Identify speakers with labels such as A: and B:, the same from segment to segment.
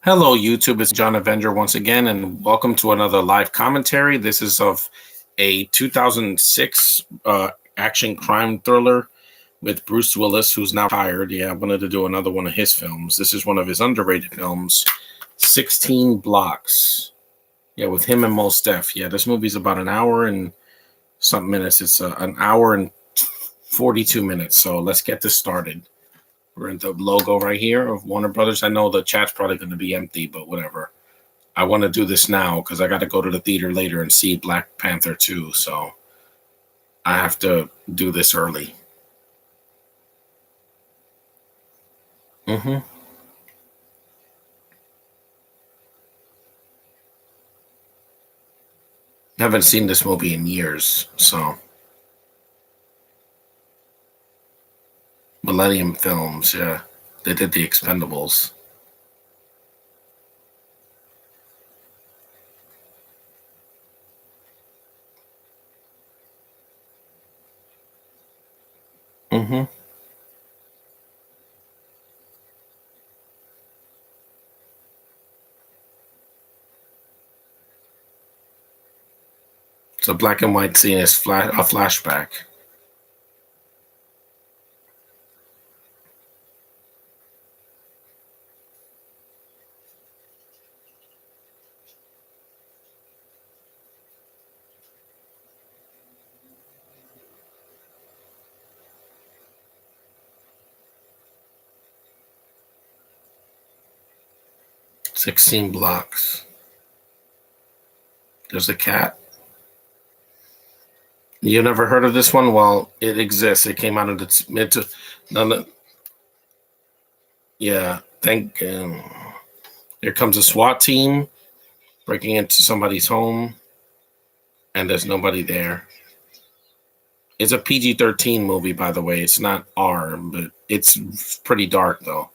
A: Hello, YouTube. It's John Avenger once again, and welcome to another live commentary. This is of a 2006 action crime thriller with Bruce Willis, who's now retired. Yeah, I wanted to do another one of his films. This is one of his underrated films, 16 Blocks. Yeah, with him and Mos Def. Yeah, this movie's about an hour and something minutes. It's an hour and 42 minutes. So let's get this started. We're in the logo right here of Warner Brothers. I know the chat's probably going to be empty, but whatever. I want to do this now because I got to go to the theater later and see Black Panther 2. So I have to do this early. I haven't seen this movie in years. So Millennium Films, yeah. They did The Expendables. Mm-hmm. So black and white scene is a flashback. 16 blocks. There's a cat. You never heard of this one? Well, it exists. It came out of the mid to none. Yeah, thank. Here comes a SWAT team breaking into somebody's home, and there's nobody there. It's a PG-13 movie, by the way. It's not R, but it's pretty dark though.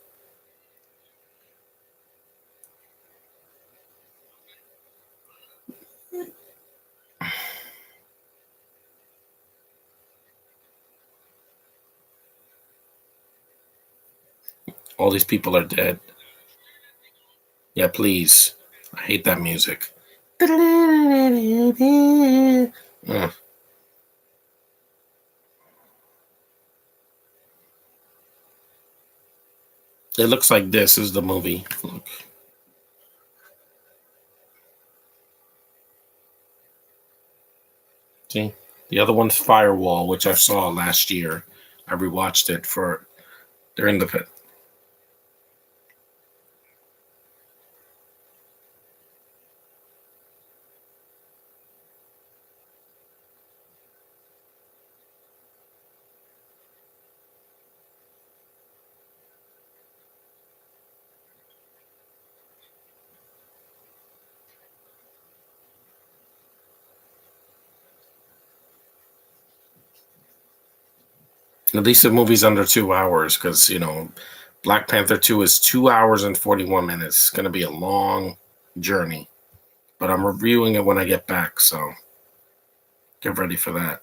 A: All these people are dead. Yeah, please. I hate that music. Uh, it looks like this is the movie. Look. See? The other one's Firewall, which I saw last year. I rewatched it for during the pit. At least the movie's under 2 hours because, Black Panther 2 is 2 hours and 41 minutes. It's going to be a long journey, but I'm reviewing it when I get back. So get ready for that.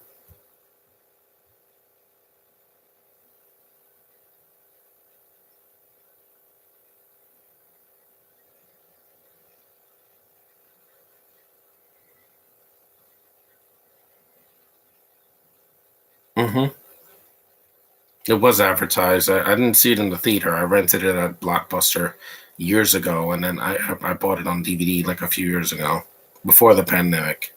A: Mm-hmm. It was advertised. I didn't see it in the theater. I rented it at Blockbuster years ago, and then I bought it on DVD like a few years ago, before the pandemic.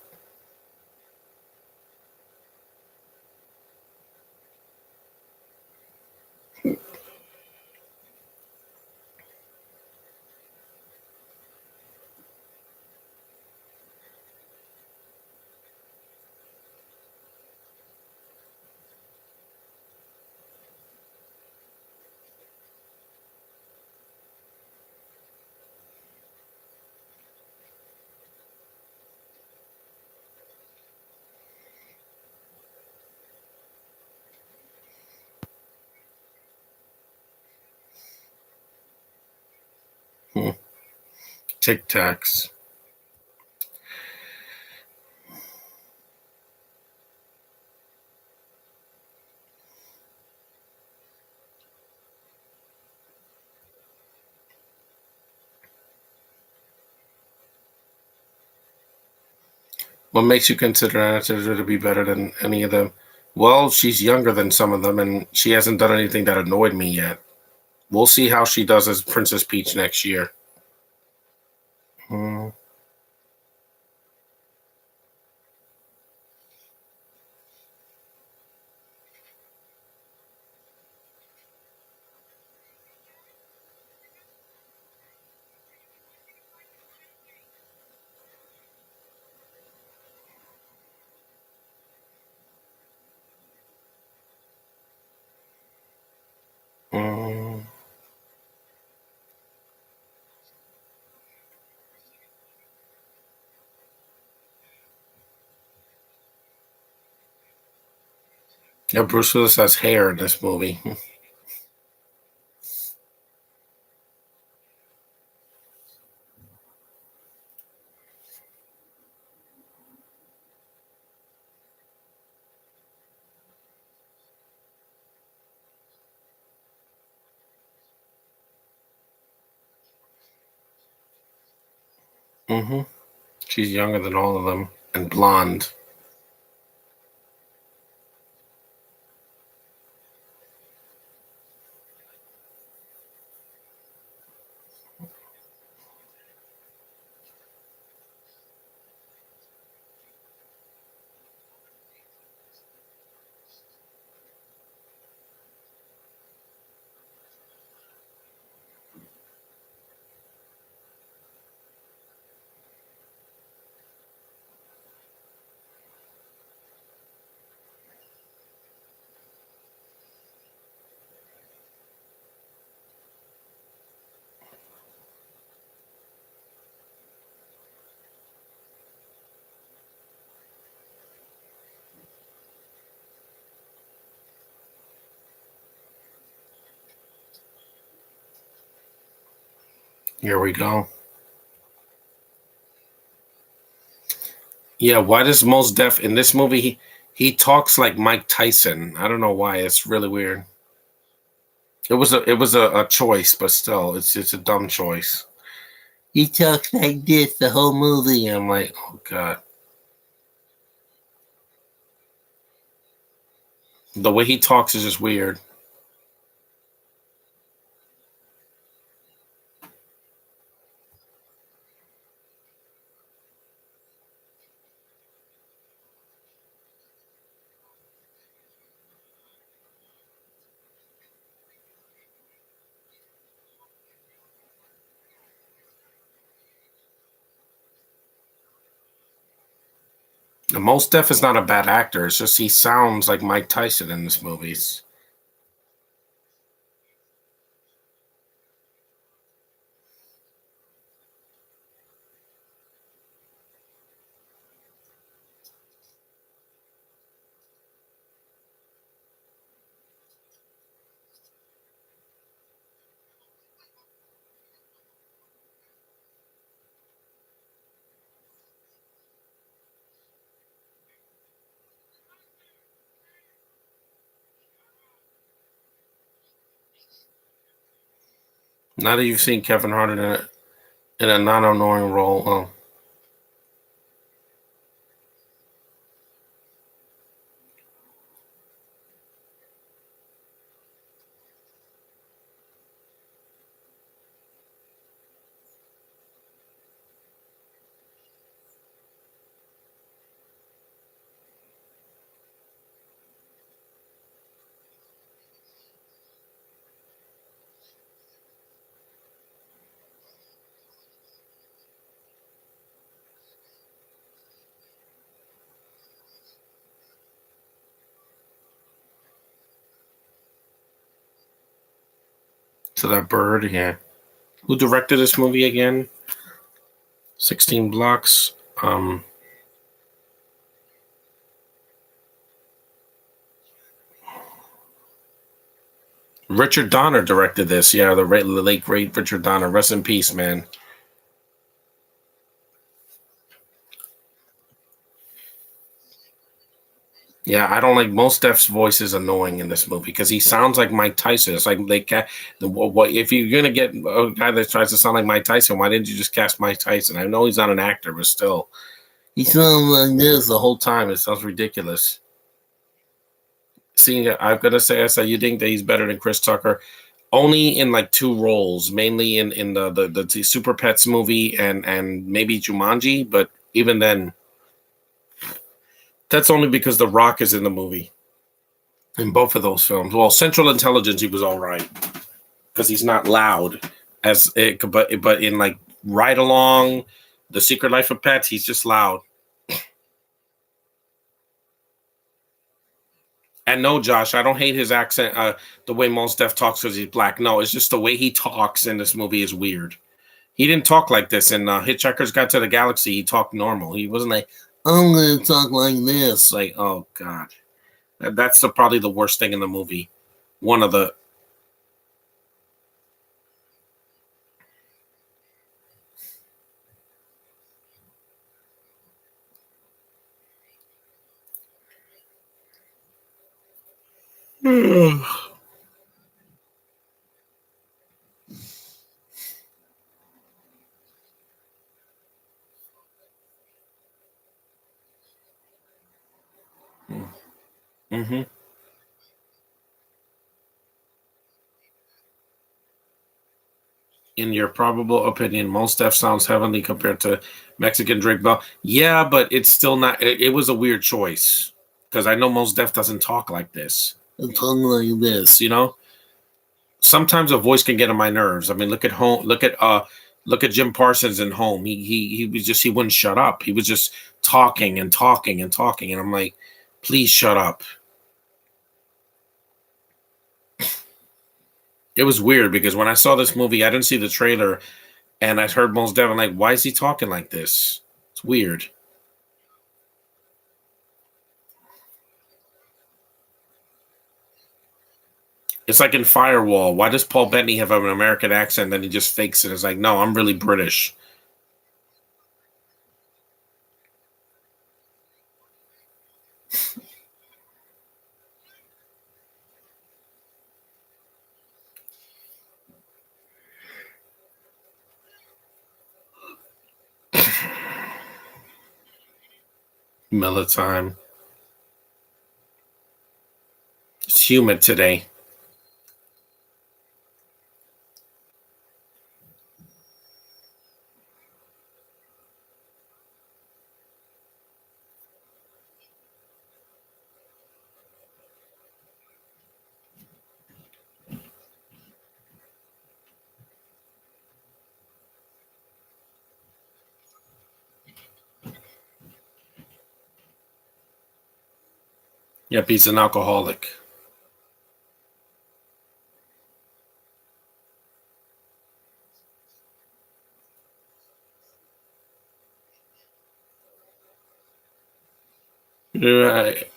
A: Hmm. Tic Tacs. What makes you consider Anastasia to be better than any of them? Well, she's younger than some of them, and she hasn't done anything that annoyed me yet. We'll see how she does as Princess Peach next year. Mm, mm. Yeah, Bruce Willis has hair in this movie. Hmm. She's younger than all of them and blonde. Here we go. Yeah, why does Mos Def in this movie he talks like Mike Tyson? I don't know why. It's really weird. It was a choice, but still, it's a dumb choice. He talks like this the whole movie. I'm like, oh god. The way he talks is just weird. And Mos Def is not a bad actor. It's just he sounds like Mike Tyson in this movies. Now that you've seen Kevin Hart in a non-annoying role, to that bird, yeah. Who directed this movie again? 16 Blocks. Richard Donner directed this. Yeah, the late great Richard Donner. Rest in peace, man. Yeah, I don't like Mos Def's voice is annoying in this movie because he sounds like Mike Tyson. It's like they ca what if you're gonna get a guy that tries to sound like Mike Tyson? Why didn't you just cast Mike Tyson? I know he's not an actor, but still, He sounds like this the whole time. It sounds ridiculous. Seeing, I've got to say, I said you think that he's better than Chris Tucker, only in like two roles, mainly in the Super Pets movie and maybe Jumanji, but even then, that's only because The Rock is in the movie in both of those films. Well, Central Intelligence, he was all right because he's not loud as it, but in like Ride Along, The Secret Life of Pets, he's just loud. And no, Josh, I don't hate his accent, the way Mos Def talks because he's black. No, it's just the way he talks in this movie is weird. He didn't talk like this in Hitchhiker's Guide to the Galaxy. He talked normal. He wasn't like, I'm going to talk like this. Like, oh, God. That's probably the worst thing in the movie. One of the. Mm-hmm. In your probable opinion, Mos Def sounds heavenly compared to Mexican Drake Bell. Yeah, but it's still not. It was a weird choice because I know Mos Def doesn't talk like this. Talk like this, you know. Sometimes a voice can get on my nerves. I mean, look at home. Look at Jim Parsons in Home. He was just he wouldn't shut up. He was just talking and talking and talking, and I'm like, please shut up. It was weird because when I saw this movie, I didn't see the trailer, and I heard Mos Def. I'm like, why is he talking like this? It's weird. It's like in Firewall. Why does Paul Bettany have an American accent? Then he just fakes it. It's like, no, I'm really British. Miller time. It's humid today. Yep, he's an alcoholic. Right.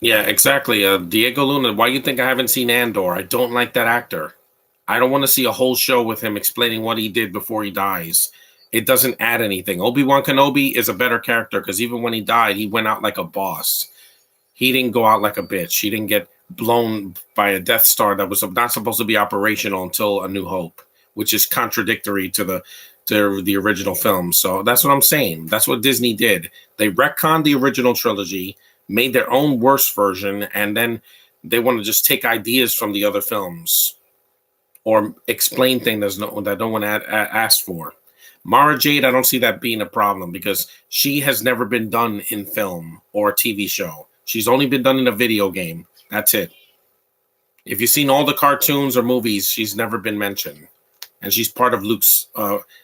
A: Yeah, exactly. Diego Luna. Why you think I haven't seen Andor? I don't like that actor. I don't want to see a whole show with him explaining what he did before he dies. It doesn't add anything. Obi-Wan Kenobi is a better character because even when he died, he went out like a boss. He didn't go out like a bitch. He didn't get blown by a Death Star that was not supposed to be operational until A New Hope, which is contradictory to the original film. So that's what I'm saying. That's what Disney did. They retconned the original trilogy, made their own worse version, and then they want to just take ideas from the other films or explain things that no one asked for. Mara Jade, I don't see that being a problem because she has never been done in film or a TV show. She's only been done in a video game. That's it. If you've seen all the cartoons or movies, she's never been mentioned. And she's part of Luke's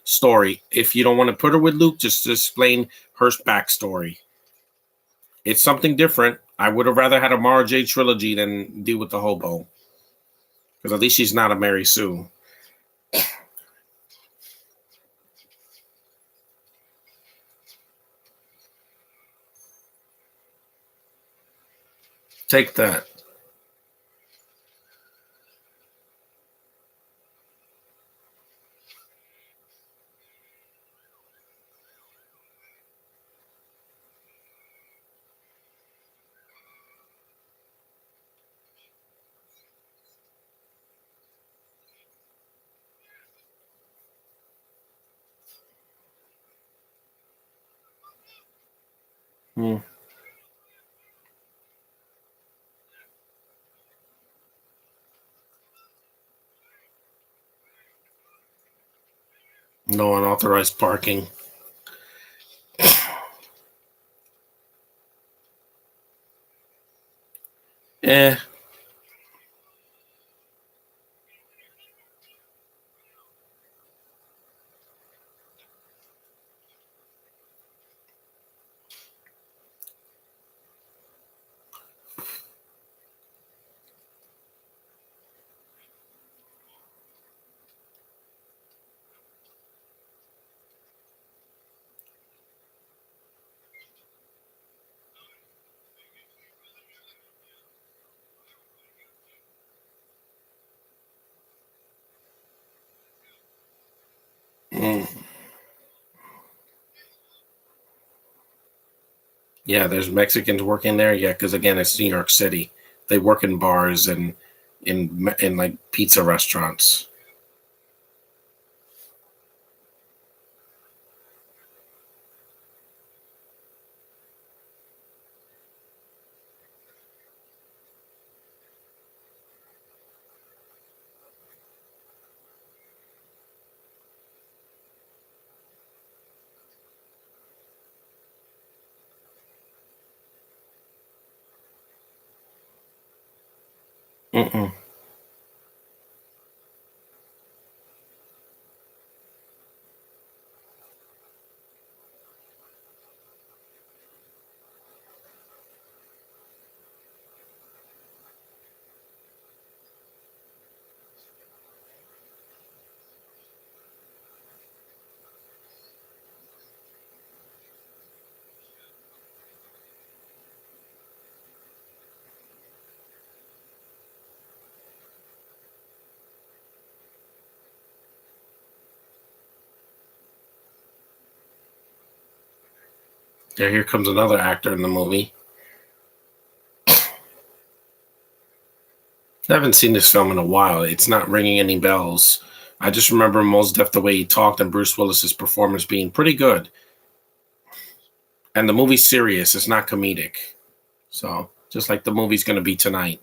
A: story. If you don't want to put her with Luke, just explain her backstory. It's something different. I would have rather had a Mara Jade trilogy than deal with the hobo. Because at least she's not a Mary Sue. Take that. Mm. No unauthorized parking. Eh. Mm. Yeah, there's Mexicans working there. Yeah, because again, it's New York City. They work in bars and in like pizza restaurants. Mm-mm. Yeah, here comes another actor in the movie. I haven't seen this film in a while. It's not ringing any bells. I just remember Mos Def the way he talked and Bruce Willis's performance being pretty good. And the movie's serious. It's not comedic. So just like the movie's going to be tonight.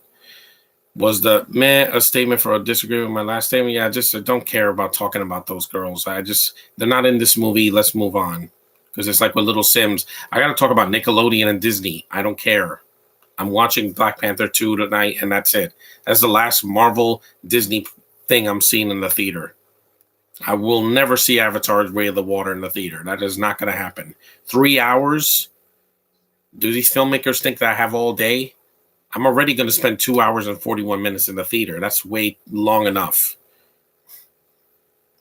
A: Was the man a statement for a disagreement with my last statement? Yeah, I don't care about talking about those girls. They're not in this movie. Let's move on. Because it's like with Little Sims. I got to talk about Nickelodeon and Disney. I don't care. I'm watching Black Panther 2 tonight, and that's it. That's the last Marvel Disney thing I'm seeing in the theater. I will never see Avatar's Way of the Water in the theater. That is not going to happen. 3 hours? Do these filmmakers think that I have all day? I'm already going to spend 2 hours and 41 minutes in the theater. That's way long enough.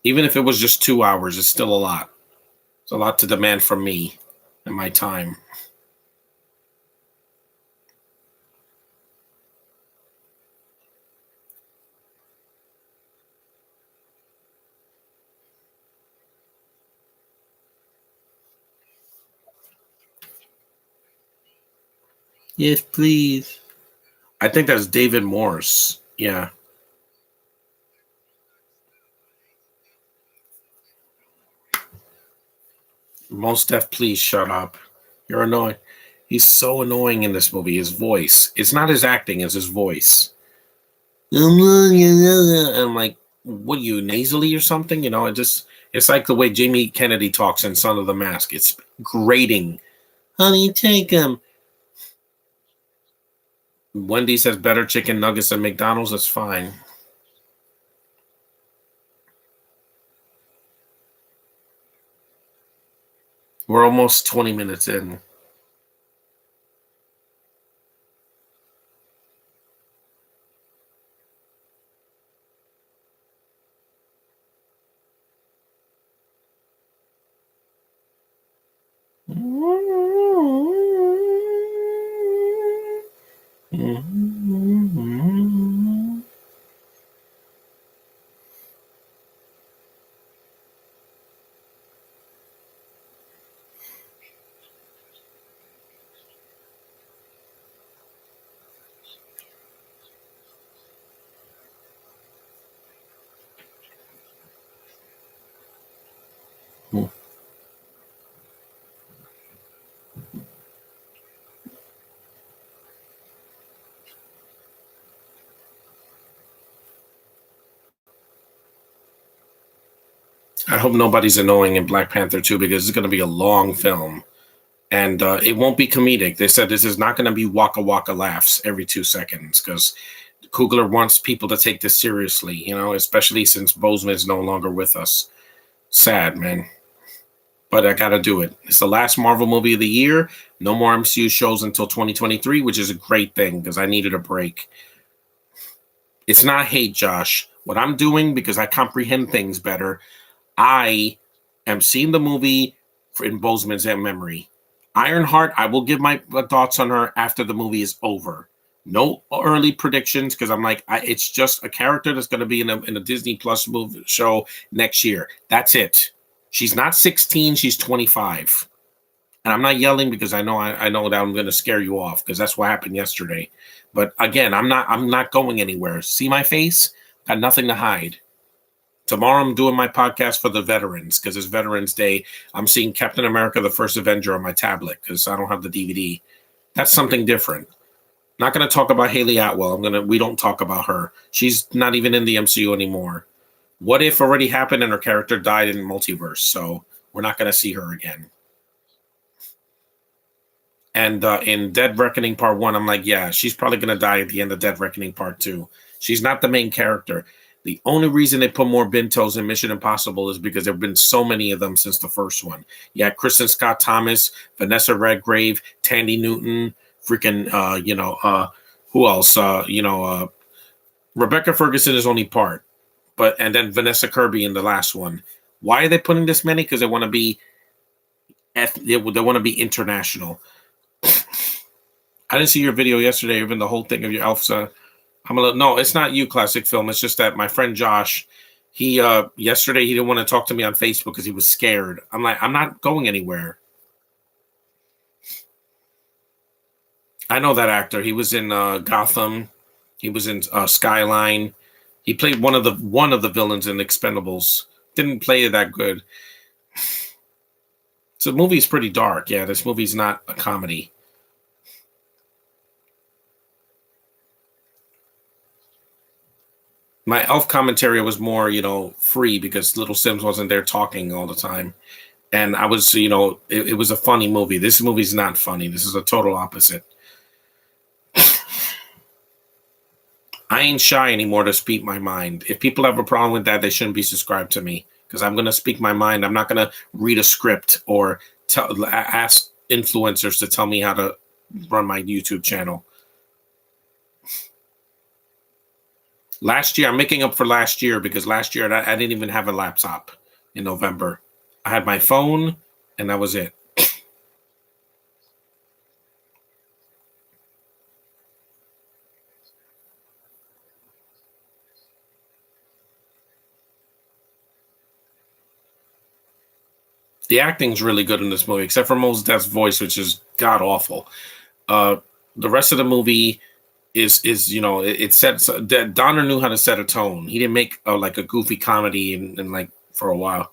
A: Even if it was just 2 hours, it's still a lot. It's a lot to demand from me and my time. Yes, please. I think that's David Morse. Yeah. Mos Def, please shut up. You're annoying. He's so annoying in this movie. His voice. It's not his acting, it's his voice. And I'm like, what are you, nasally or something? It's like the way Jamie Kennedy talks in Son of the Mask. It's grating. Honey, take him. Wendy's has better chicken nuggets than McDonald's. That's fine. We're almost 20 minutes in. I hope nobody's annoying in Black Panther 2 because it's going to be a long film. And it won't be comedic. They said this is not going to be waka waka laughs every 2 seconds because Coogler wants people to take this seriously, especially since Boseman is no longer with us. Sad, man. But I got to do it. It's the last Marvel movie of the year. No more MCU shows until 2023, which is a great thing because I needed a break. It's not hate, Josh. What I'm doing, because I comprehend things better, I am seeing the movie in Boseman's memory. Ironheart, I will give my thoughts on her after the movie is over. No early predictions because I'm like, it's just a character that's going to be in a Disney Plus movie show next year. That's it. She's not 16, she's 25. And I'm not yelling because I know that I'm going to scare you off because that's what happened yesterday. But again, I'm not going anywhere. See my face? Got nothing to hide. Tomorrow I'm doing my podcast for the veterans because it's Veterans Day. I'm seeing Captain America: The First Avenger on my tablet because I don't have the DVD. That's something different. Not going to talk about Haley Atwell. We don't talk about her. She's not even in the MCU anymore. What If already happened and her character died in Multiverse, so we're not going to see her again. And in Dead Reckoning Part 1, I'm like, yeah, she's probably going to die at the end of Dead Reckoning Part 2. She's not the main character. The only reason they put more Bintos in Mission Impossible is because there have been so many of them since the first one. You had Kristen Scott Thomas, Vanessa Redgrave, Tandy Newton, freaking, who else? Rebecca Ferguson is only part, and then Vanessa Kirby in the last one. Why are they putting this many? Because they want to be, they want to be international. I didn't see your video yesterday, even the whole thing of your Elsa. No, it's not you, Classic Film. It's just that my friend Josh, he yesterday he didn't want to talk to me on Facebook because he was scared. I'm like, I'm not going anywhere. I know that actor. He was in Gotham. He was in Skyline. He played one of the villains in Expendables. Didn't play it that good. So the movie's pretty dark. Yeah, this movie's not a comedy. My Elf commentary was more, free because Little Sims wasn't there talking all the time. And I was, it was a funny movie. This movie's not funny. This is a total opposite. I ain't shy anymore to speak my mind. If people have a problem with that, they shouldn't be subscribed to me because I'm going to speak my mind. I'm not going to read a script or ask influencers to tell me how to run my YouTube channel. Last year, I'm making up for last year because last year I didn't even have a laptop in November. I had my phone and that was it. The acting's really good in this movie, except for Mos Def's voice, which is god awful. The rest of the movie is it sets that Donner knew how to set a tone. He didn't make like a goofy comedy and like for a while.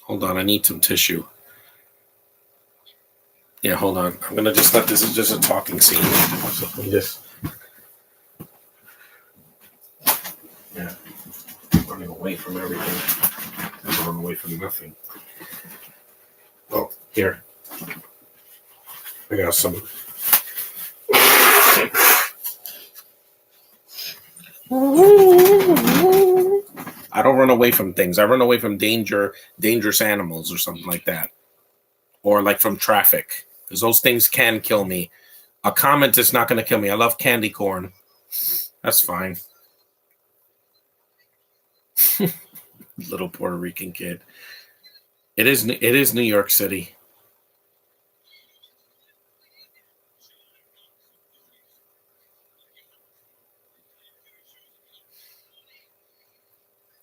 A: Hold on, I need some tissue. Yeah, hold on. I'm gonna just let this is just a talking scene. So let me just. Yeah, running away from everything. I'm running away from nothing. Oh, here. I got some. I don't run away from things. I run away from dangerous animals or something like that. Or like from traffic. Because those things can kill me. A comment is not going to kill me. I love candy corn. That's fine. Little Puerto Rican kid. It is New York City.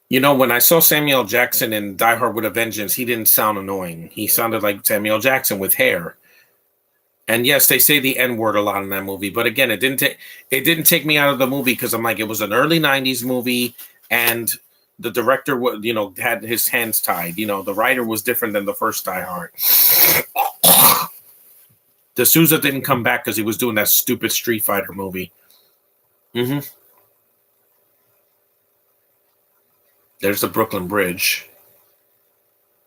A: When I saw Samuel Jackson in Die Hard with a Vengeance, he didn't sound annoying. He sounded like Samuel Jackson with hair. And yes, they say the N-word a lot in that movie, but again, it didn't take me out of the movie because I'm like, it was an early '90s movie, and the director had his hands tied. The writer was different than the first Die Hard. D'Souza didn't come back because he was doing that stupid Street Fighter movie. Mm-hmm. There's the Brooklyn Bridge.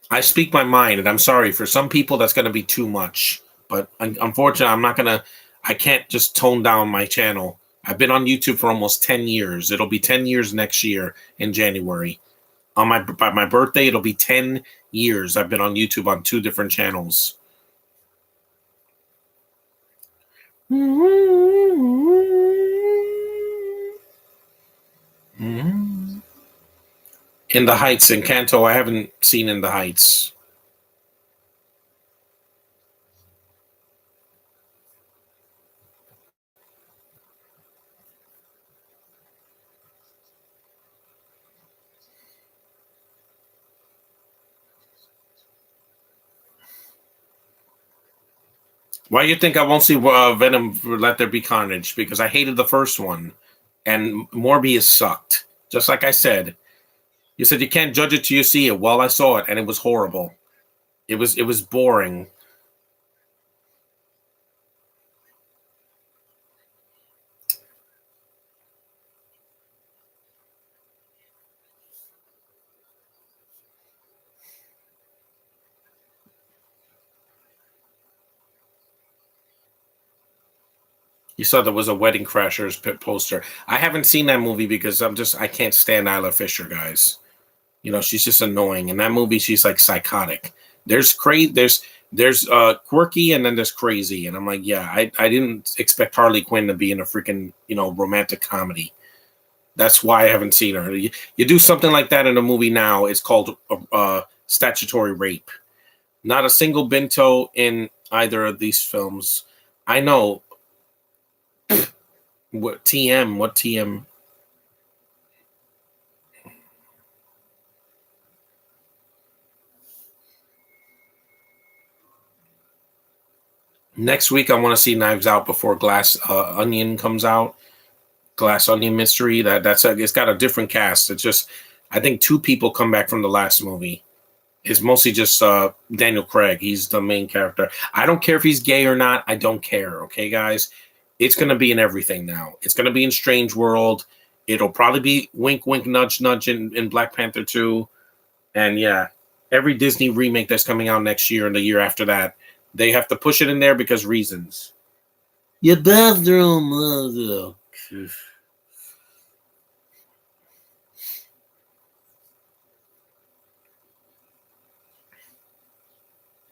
A: I speak my mind, and I'm sorry for some people that's going to be too much. But unfortunately, I'm not going to. I can't just tone down my channel. I've been on YouTube for almost 10 years. It'll be 10 years next year in January. On my by my birthday, it'll be 10 years. I've been on YouTube on 2 different channels. In the Heights in Kanto, I haven't seen In the Heights. Why do you think I won't see Venom Let There Be Carnage? Because I hated the first one, and Morbius sucked. Just like I said, you said you can't judge it till you see it. Well, I saw it, and it was horrible. It was boring. You saw there was a Wedding Crashers poster. I haven't seen that movie because I can't stand Isla Fisher, guys. You know, she's just annoying. In that movie, she's like psychotic. There's crazy, there's quirky, and then there's crazy. And I'm like, yeah, I didn't expect Harley Quinn to be in a freaking, romantic comedy. That's why I haven't seen her. You do something like that in a movie now, it's called statutory rape. Not a single Binto in either of these films. I know. What TM? What TM? Next week, I want to see Knives Out before Glass Onion comes out. Glass Onion Mystery. It's got a different cast. It's just I think 2 people come back from the last movie. It's mostly just Daniel Craig. He's the main character. I don't care if he's gay or not. I don't care. Okay, guys. It's gonna be in everything now. It's gonna be in Strange World. It'll probably be wink, wink, nudge, nudge in Black Panther 2. And yeah, every Disney remake that's coming out next year and the year after that, they have to push it in there because reasons. Your bathroom.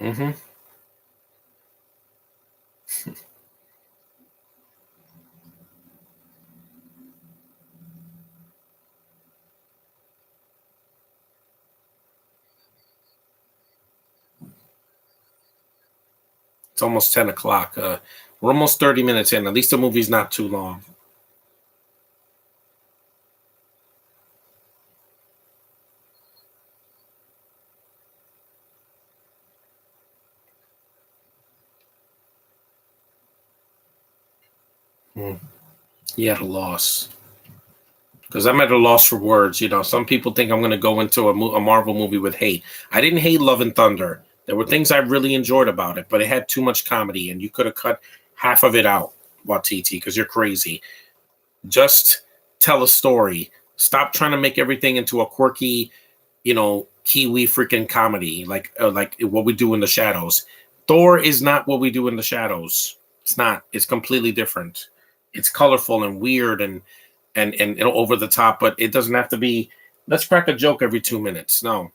A: Mm-hmm. It's almost 10 o'clock. We're almost 30 minutes in. At least the movie's not too long. Hmm. He had a loss. Because I'm at a loss for words. Some people think I'm going to go into a Marvel movie with hate. I didn't hate Love and Thunder. There were things I really enjoyed about it, but it had too much comedy, and you could have cut half of it out, Watiti, because you're crazy. Just tell a story. Stop trying to make everything into a quirky, Kiwi freaking comedy like what we do in the shadows. Thor is not what we do in the shadows. It's not. It's completely different. It's colorful and weird and over the top, but it doesn't have to be. Let's crack a joke every 2 minutes. No.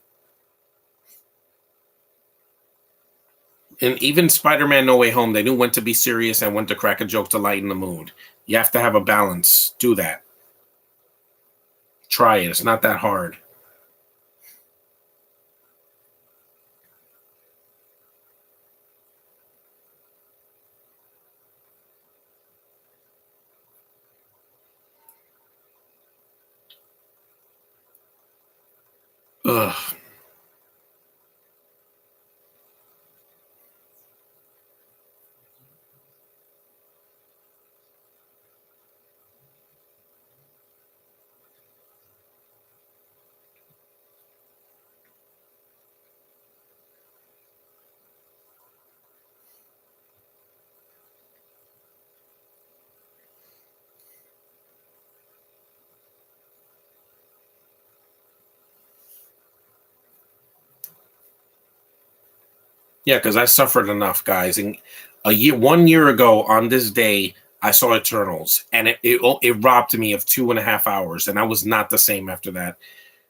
A: And even Spider-Man No Way Home, they knew when to be serious and when to crack a joke to lighten the mood. You have to have a balance. Do that. Try it. It's not that hard. Ugh. Yeah, because I suffered enough, guys. And 1 year ago on this day, I saw Eternals, and it robbed me of 2.5 hours, and I was not the same after that.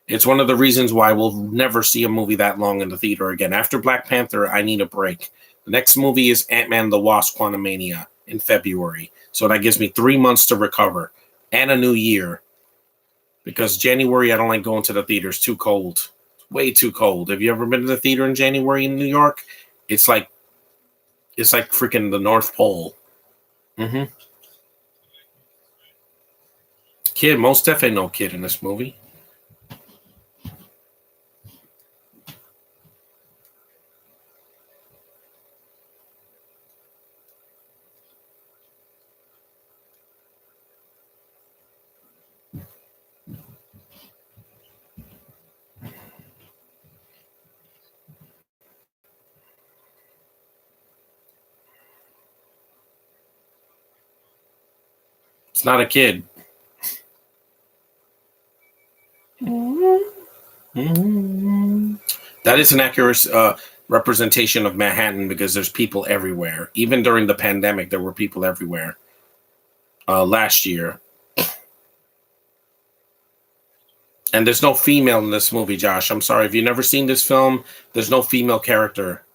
A: It's one of the reasons why we'll never see a movie that long in the theater again. After Black Panther, I need a break. The next movie is Ant-Man and the Wasp: Quantumania in February, so that gives me 3 months to recover and a new year. Because January, I don't like going to the theater. It's too cold. It's way too cold. Have you ever been to the theater in January in New York? It's like it's like freaking the North Pole. Mm-hmm. Kid, Mos Def ain't no kid in this movie. It's not a kid. Mm-hmm. That is an accurate representation of Manhattan because there's people everywhere. Even during the pandemic, there were people everywhere. Last year, and there's no female in this movie, Josh. I'm sorry if you've never seen this film. There's no female character.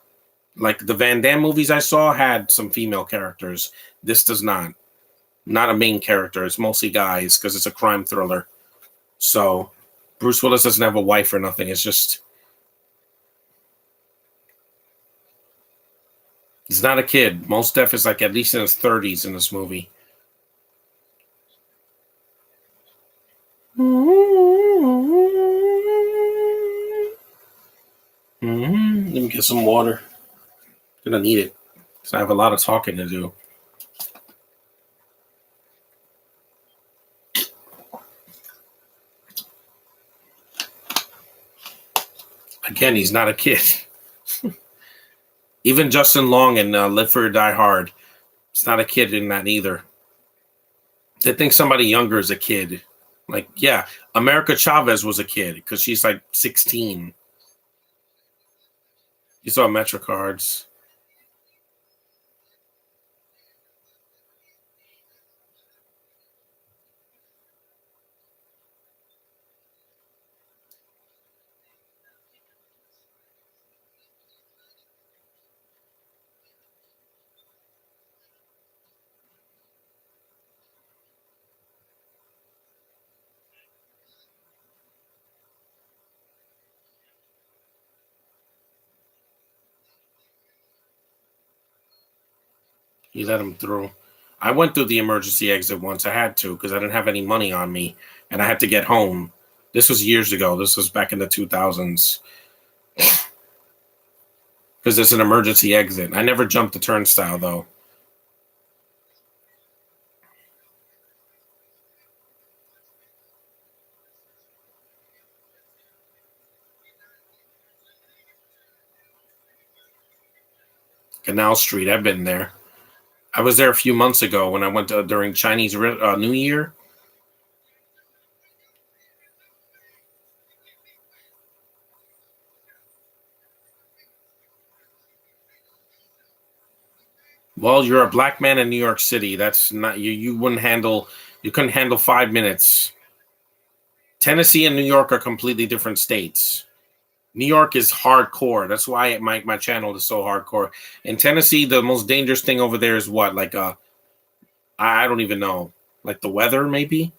A: Like the Van Damme movies I saw had some female characters. This does not. Not a main character. It's mostly guys because it's a crime thriller. So Bruce Willis doesn't have a wife or nothing. It's just he's not a kid. Mos Def is like at least in his 30s in this movie. Let me get some water. Gonna need it because I have a lot of talking to do. Again, he's not a kid. Even Justin Long in Live Free or Die Hard, it's not a kid in that either. They think somebody younger is a kid. Like, yeah, America Chavez was a kid because she's like 16. You saw Metro Cards. You let him through. I went through the emergency exit once. I had to because I didn't have any money on me and I had to get home. This was years ago. This was back in the 2000s. Because there's an emergency exit. I never jumped the turnstile though. Canal Street. I've been there. I was there a few months ago when I went during Chinese New Year. Well, you're a black man in New York City. That's not you. You wouldn't handle. You couldn't handle 5 minutes. Tennessee and New York are completely different states. New York is hardcore. That's why my channel is so hardcore. In Tennessee, the most dangerous thing over there is what? Like I don't even know. Like the weather, maybe,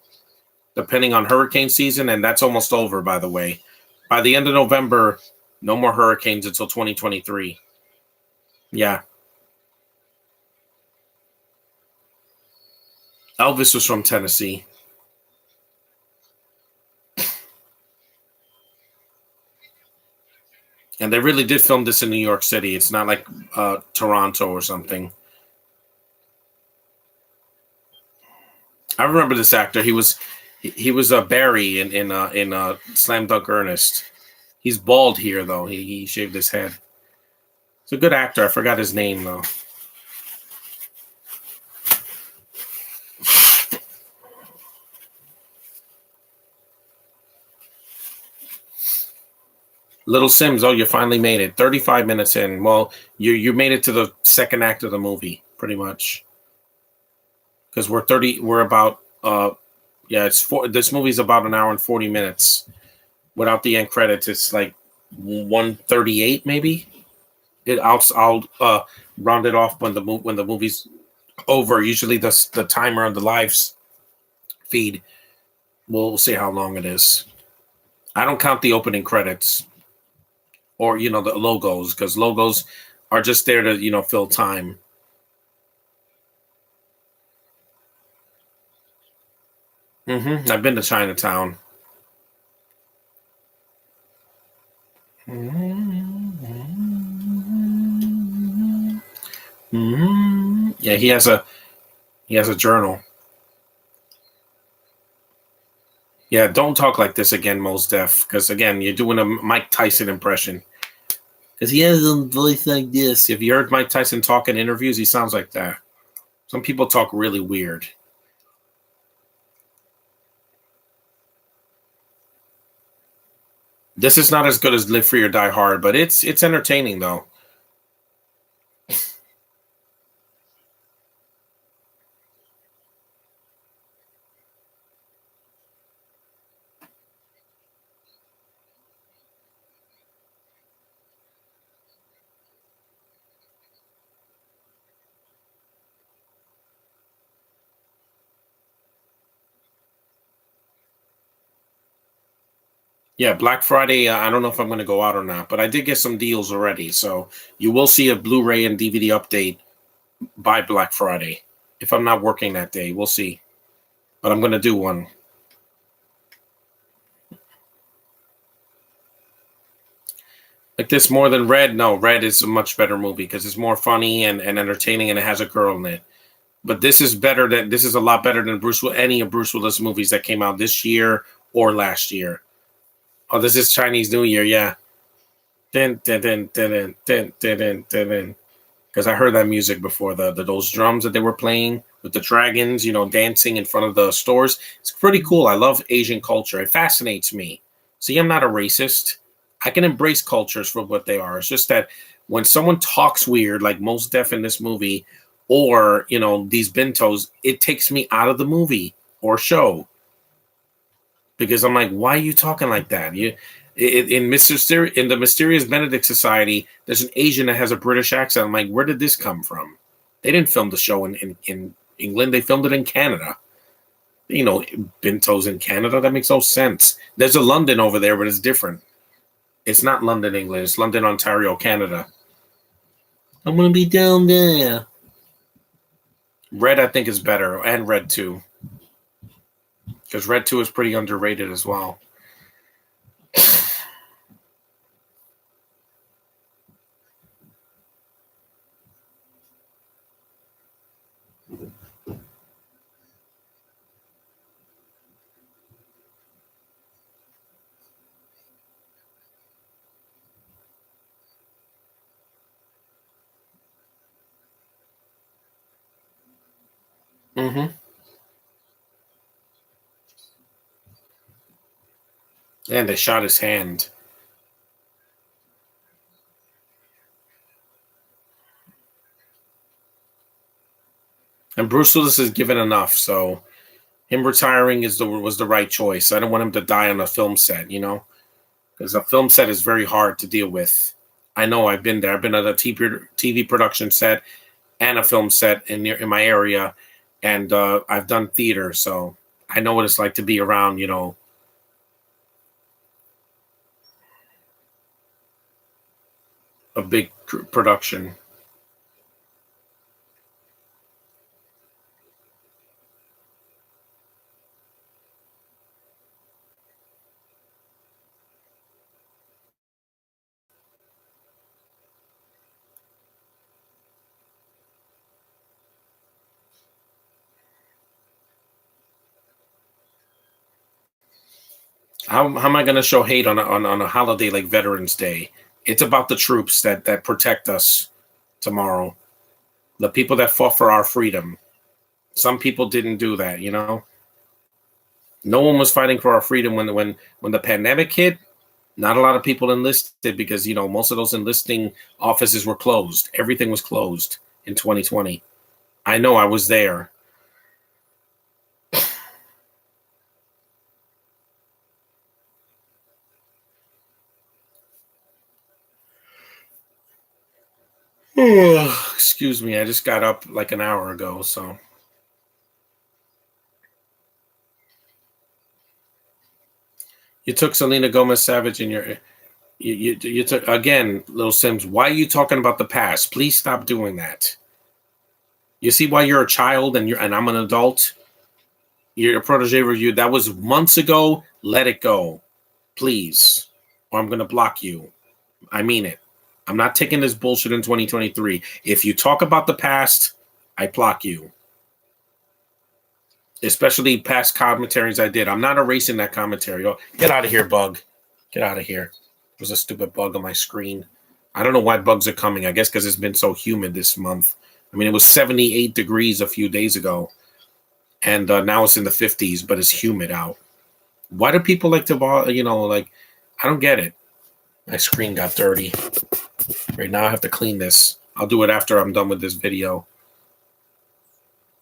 A: depending on hurricane season, and that's almost over. By the way, by the end of November, no more hurricanes until 2023. Yeah, Elvis was from Tennessee. And they really did film this in New York City. It's not like Toronto or something. I remember this actor. He was Barry in Slam Dunk Ernest. He's bald here though. He shaved his head. He's a good actor. I forgot his name though. Little Sims. Oh, you finally made it. 35 minutes in. Well, you made it to the second act of the movie, pretty much. Because we're 30. We're about yeah. It's four. This movie's about an hour and 40 minutes. Without the end credits, it's like 138 maybe. I'll round it off when the movie's over. Usually the timer on the live feed. We'll see how long it is. I don't count the opening credits or the logos, because logos are just there to fill time. I've been to Chinatown. Yeah, he has a journal. Yeah, don't talk like this again, Mos Def, because again, you're doing a Mike Tyson impression. Because he has a voice like this. If you heard Mike Tyson talk in interviews, he sounds like that. Some people talk really weird. This is not as good as Live Free or Die Hard, but it's entertaining though. Yeah, Black Friday. I don't know if I'm going to go out or not, but I did get some deals already. So you will see a Blu-ray and DVD update by Black Friday. If I'm not working that day, we'll see. But I'm going to do one. Like this more than Red? No, Red is a much better movie because it's more funny and entertaining, and it has a girl in it. But this is a lot better than any of Bruce Willis movies that came out this year or last year. Oh, this is Chinese New Year, yeah. Dun, dun, dun, dun, dun, dun, dun, dun, dun, dun. Because I heard that music before, the those drums that they were playing with the dragons, dancing in front of the stores. It's pretty cool. I love Asian culture. It fascinates me. See, I'm not a racist. I can embrace cultures for what they are. It's just that when someone talks weird, like Mos Def in this movie, or these bentos, it takes me out of the movie or show, because I'm like, why are you talking like that? In the Mysterious Benedict Society, there's an Asian that has a British accent. I'm like, where did this come from? They didn't film the show in England. They filmed it in Canada. Bentos in Canada. That makes no sense. There's a London over there, but it's different. It's not London, England. It's London, Ontario, Canada. I'm going to be down there. Red, I think, is better, and Red 2. Because Red 2 is pretty underrated as well. Mm-hmm. And they shot his hand. And Bruce Willis is given enough, so him retiring was the right choice. I don't want him to die on a film set, because a film set is very hard to deal with. I know, I've been there. I've been at a TV production set and a film set in my area, and I've done theater, so I know what it's like to be around, a big production. How am I going to show hate on a holiday like Veterans Day? It's about the troops that protect us tomorrow, the people that fought for our freedom. Some people didn't do that. No one was fighting for our freedom when the pandemic hit. Not a lot of people enlisted because, most of those enlisting offices were closed. Everything was closed in 2020. I know, I was there. Excuse me, I just got up like an hour ago, so. You took Selena Gomez Savage in your. You took again, Little Sims. Why are you talking about the past? Please stop doing that. You see why you're a child and I'm an adult. Your protege review that was months ago. Let it go, please, or I'm gonna block you. I mean it. I'm not taking this bullshit in 2023. If you talk about the past, I block you. Especially past commentaries I did. I'm not erasing that commentary. Oh, get out of here, bug. Get out of here. There's a stupid bug on my screen. I don't know why bugs are coming. I guess because it's been so humid this month. I mean, it was 78 degrees a few days ago. And now it's in the 50s, but it's humid out. Why do people like to, I don't get it. My screen got dirty. Right now I have to clean this. I'll do it after I'm done with this video.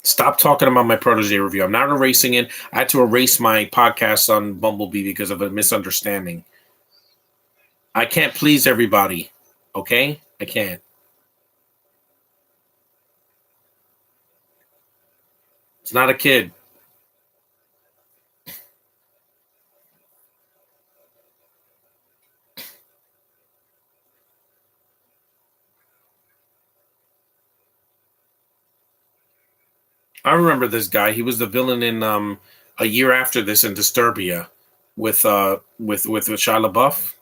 A: Stop talking about my protege review. I'm not erasing it. I had to erase my podcast on Bumblebee because of a misunderstanding. I can't please everybody. Okay? I can't. It's not a kid. I remember this guy. He was the villain in a year after this in Disturbia with Shia LaBeouf.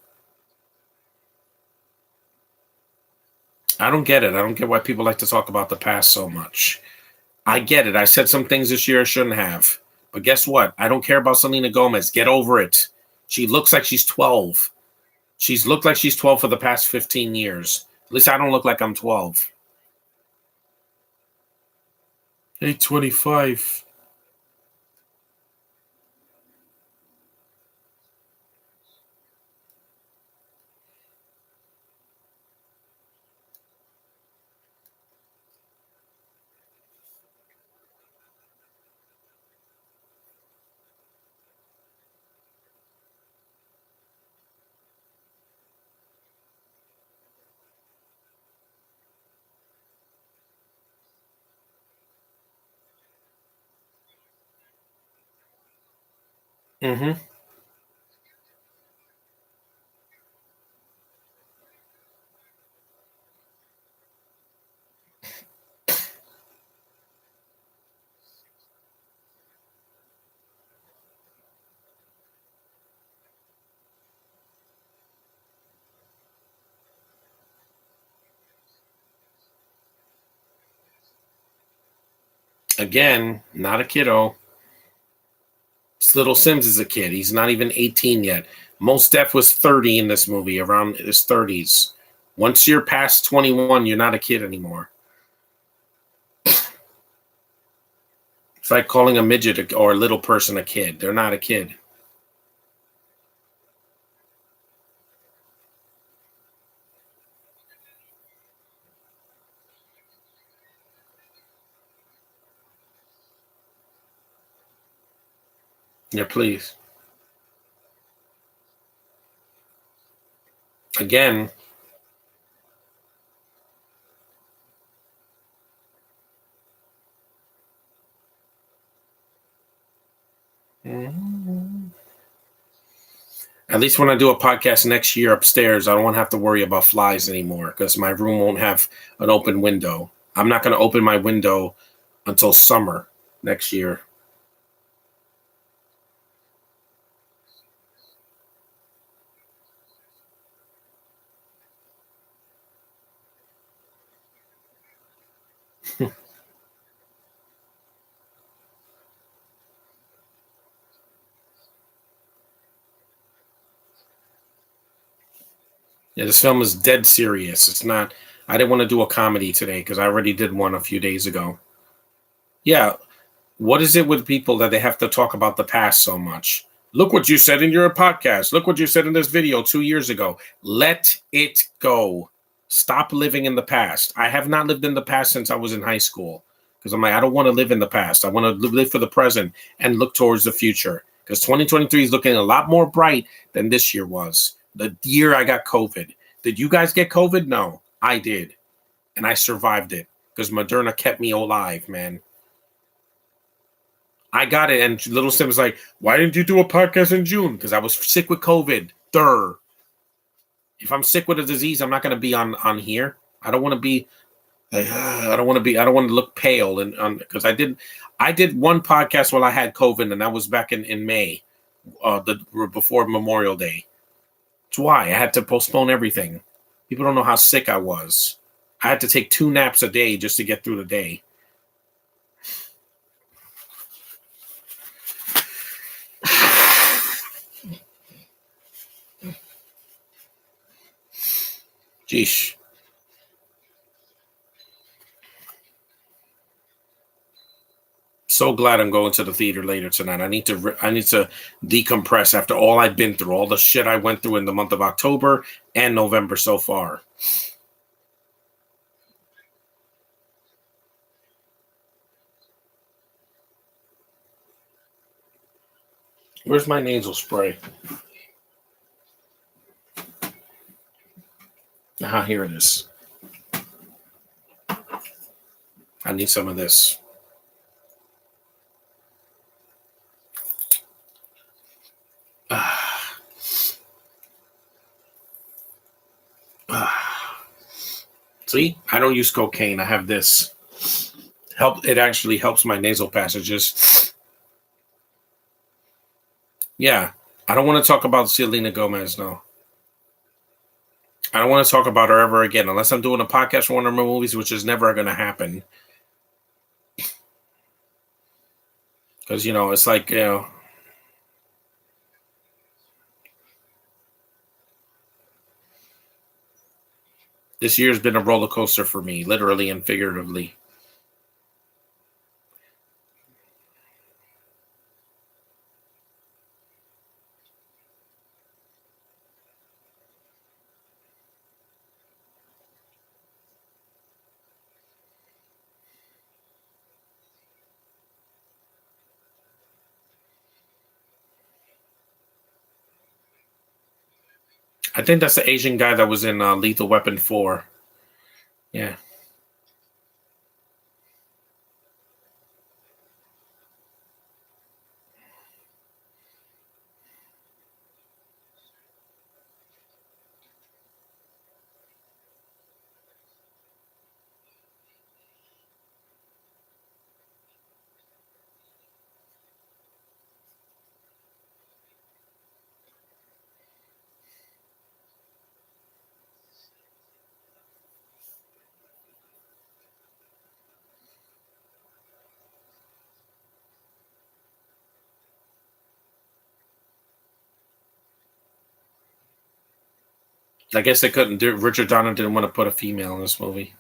A: I don't get it. I don't get why people like to talk about the past so much. I get it. I said some things this year I shouldn't have. But guess what? I don't care about Selena Gomez. Get over it. She looks like she's 12. She's looked like she's 12 for the past 15 years. At least I don't look like I'm 12. 825. Mm-hmm. Again, not a kiddo. Little Sims is a kid. He's not even 18 yet. Mos Def was 30 in this movie, around his 30s. Once you're past 21, you're not a kid anymore. It's like calling a midget or a little person a kid. They're not a kid. Yeah, please. Again. At least when I do a podcast next year upstairs, I don't have to worry about flies anymore because my room won't have an open window. I'm not going to open my window until summer next year. Yeah, this film is dead serious. It's not. I didn't want to do a comedy today because I already did one a few days ago. Yeah, what is it with people that they have to talk about the past so much? Look what you said in your podcast. Look what you said in this video 2 years ago. Let it go. Stop living in the past. I have not lived in the past since I was in high school because I'm like, I don't want to live in the past. I want to live for the present and look towards the future because 2023 is looking a lot more bright than this year was. The year I got COVID. Did you guys get COVID? No, I did. And I survived it because Moderna kept me alive, man. I got it. And Little Sim was like, why didn't you do a podcast in June? Because I was sick with COVID. Durr. If I'm sick with a disease, I'm not going to be on here. I don't want to be. I don't want to look pale and because I did one podcast while I had COVID, and that was back in May, before Memorial Day. That's why I had to postpone everything. People don't know how sick I was. I had to take 2 naps a day just to get through the day. Jeesh. So glad I'm going to the theater later tonight. I need to decompress after all I've been through, all the shit I went through in the month of October and November so far. Where's my nasal spray? Here it is. I need some of this. See, I don't use cocaine. I have this. It actually helps my nasal passages. Yeah, I don't want to talk about Selena Gomez, no. I don't want to talk about her ever again, unless I'm doing a podcast for one of her movies, which is never going to happen. Because, it's like, this year's been a roller coaster for me, literally and figuratively. I think that's the Asian guy that was in Lethal Weapon 4. Yeah. I guess they couldn't do. Richard Donner didn't want to put a female in this movie.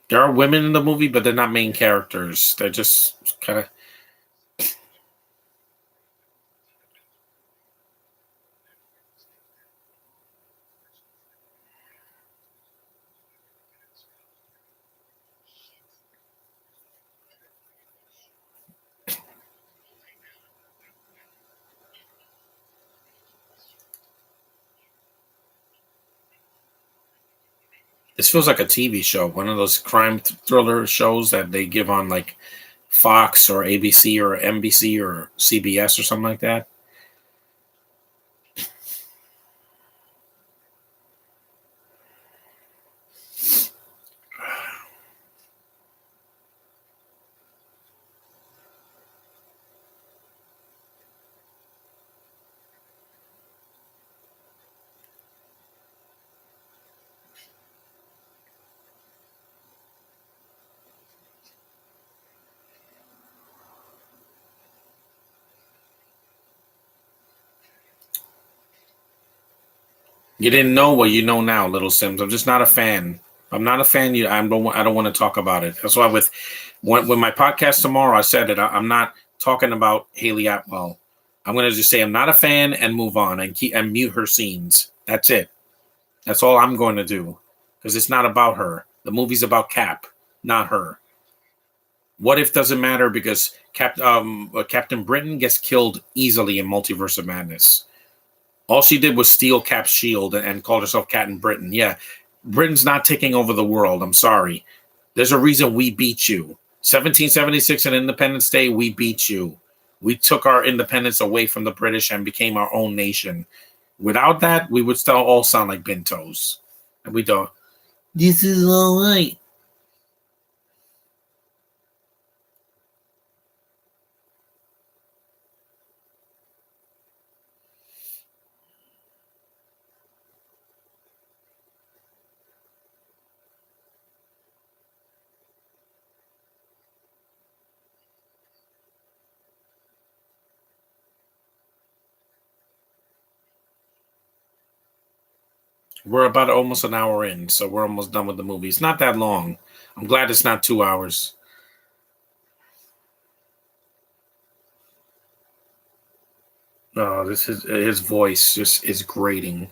A: There are women in the movie, but they're not main characters. They're just kind of. This feels like a TV show, one of those crime thriller shows that they give on like Fox or ABC or NBC or CBS or something like that. You didn't know what you know now, Little Sims. I'm just not a fan. I'm not a fan. I don't want to talk about it. That's why when my podcast tomorrow, I said it. I'm not talking about Haley Atwell. I'm going to just say I'm not a fan and move on and mute her scenes. That's it. That's all I'm going to do because it's not about her. The movie's about Cap, not her. What If doesn't matter because Captain Britain gets killed easily in Multiverse of Madness. All she did was steal Cap's shield and called herself Captain Britain. Yeah, Britain's not taking over the world. I'm sorry. There's a reason we beat you. 1776 and Independence Day, we beat you. We took our independence away from the British and became our own nation. Without that, we would still all sound like Bentos. And we don't. This is all right. We're about almost an hour in, so we're almost done with the movie. It's not that long. I'm glad it's not 2 hours. Oh, this is his voice just is grating.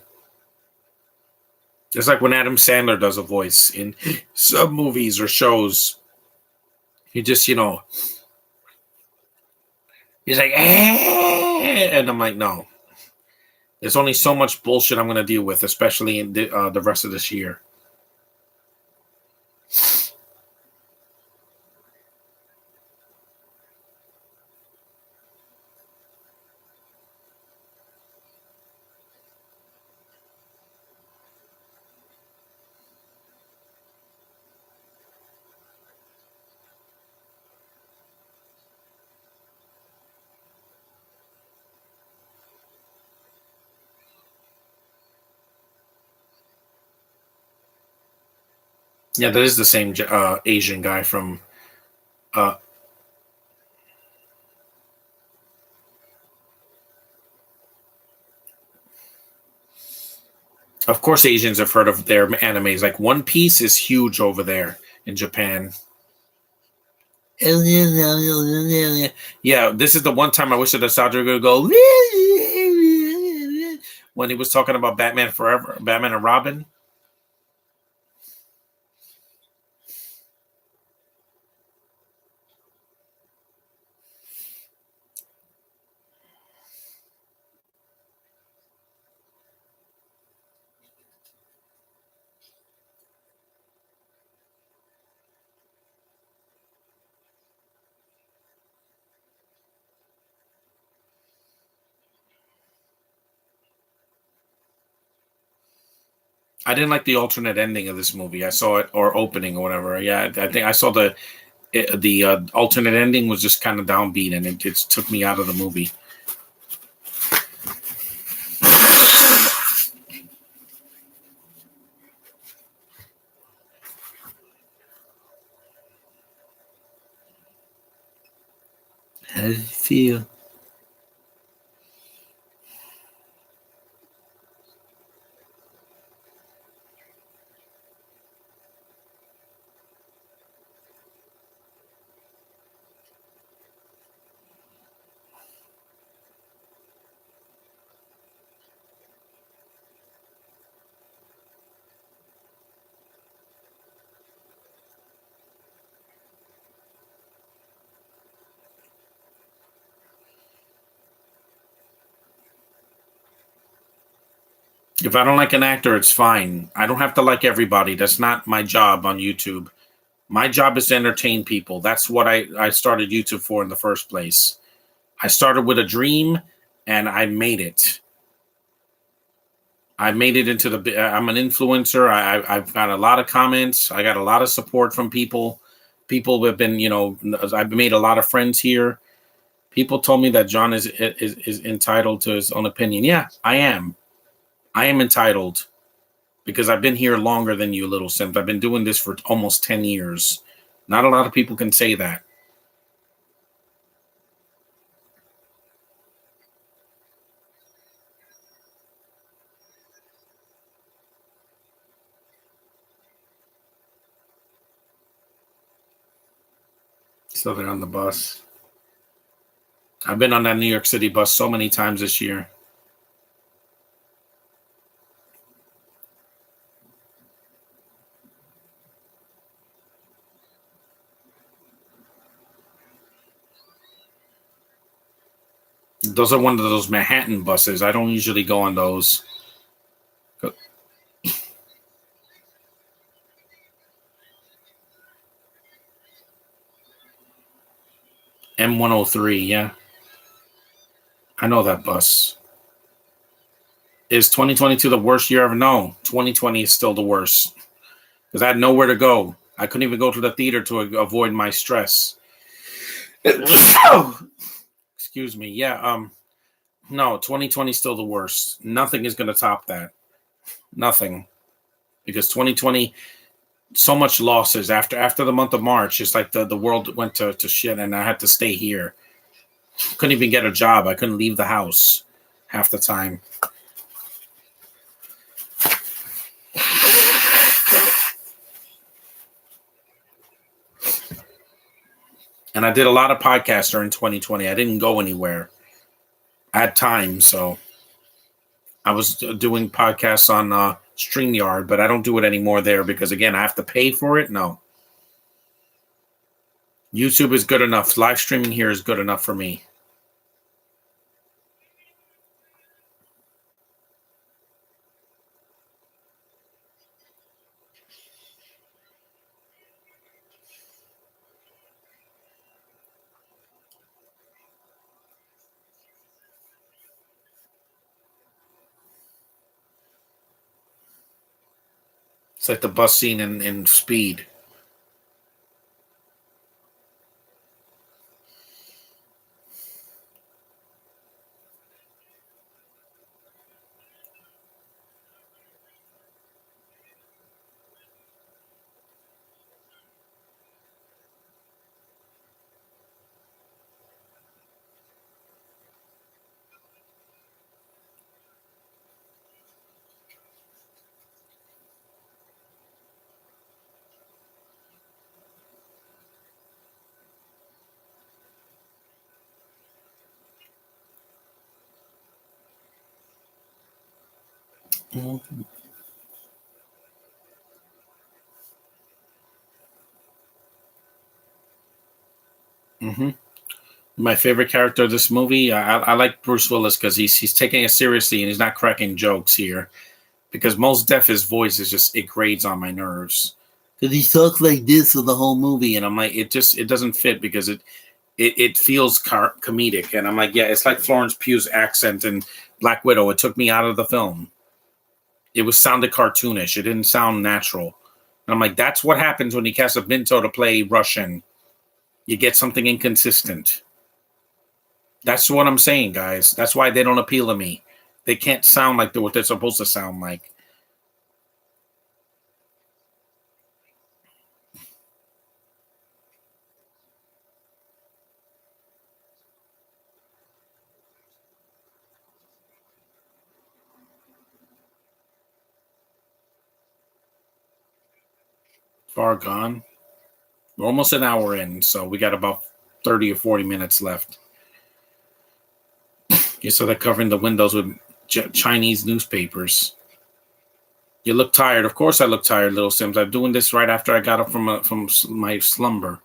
A: It's like when Adam Sandler does a voice in some movies or shows. He just, he's like, and I'm like, no. There's only so much bullshit I'm going to deal with, especially in the rest of this year. Yeah, that is the same Asian guy from. Uh, of course, Asians have heard of their animes. Like One Piece is huge over there in Japan. Yeah, this is the one time I wish that Nostalgia would go when he was talking about Batman Forever, Batman and Robin. I didn't like the alternate ending of this movie. I saw it or opening or whatever. Yeah, I think I saw the alternate ending was just kind of downbeat and it took me out of the movie. How does it feel? If I don't like an actor, it's fine. I don't have to like everybody. That's not my job on YouTube. My job is to entertain people. That's what I started YouTube for in the first place. I started with a dream and I made it. I made it into I'm an influencer. I've got a lot of comments. I got a lot of support from people. People have been, I've made a lot of friends here. People told me that John is entitled to his own opinion. Yeah, I am. I am entitled because I've been here longer than you, Little Simp. I've been doing this for almost 10 years. Not a lot of people can say that. So they're on the bus. I've been on that New York City bus so many times this year. Those are one of those Manhattan buses. I don't usually go on those. M103, yeah. I know that bus. Is 2022 the worst year ever? No, 2020 is still the worst because I had nowhere to go. I couldn't even go to the theater to avoid my stress. Excuse me. Yeah. No, 2020 is still the worst. Nothing is going to top that. Nothing, because 2020, so much losses after the month of March. It's like the world went to shit, and I had to stay here. Couldn't even get a job. I couldn't leave the house half the time. And I did a lot of podcasts during 2020. I didn't go anywhere. I had time, so I was doing podcasts on StreamYard, but I don't do it anymore there because, again, I have to pay for it. No. YouTube is good enough. Live streaming here is good enough for me. It's like the bus scene in Speed. Mm-hmm. Mm-hmm. My favorite character of this movie, I like Bruce Willis because he's taking it seriously and he's not cracking jokes here. Because Mos Def's voice is just, it grades on my nerves. Because he talks like this for the whole movie, and I'm like, it doesn't fit because it feels comedic, and I'm like, yeah, it's like Florence Pugh's accent in Black Widow. It took me out of the film. It was sounded cartoonish. It didn't sound natural. And I'm like, that's what happens when you cast a Binto to play Russian. You get something inconsistent. That's what I'm saying, guys. That's why they don't appeal to me. They can't sound like what they're supposed to sound like. Far gone. We're almost an hour in, so we got about 30 or 40 minutes left. Yeah, so they're covering the windows with Chinese newspapers. You look tired. Of course, I look tired, Little Sims. I'm doing this right after I got up from my slumber.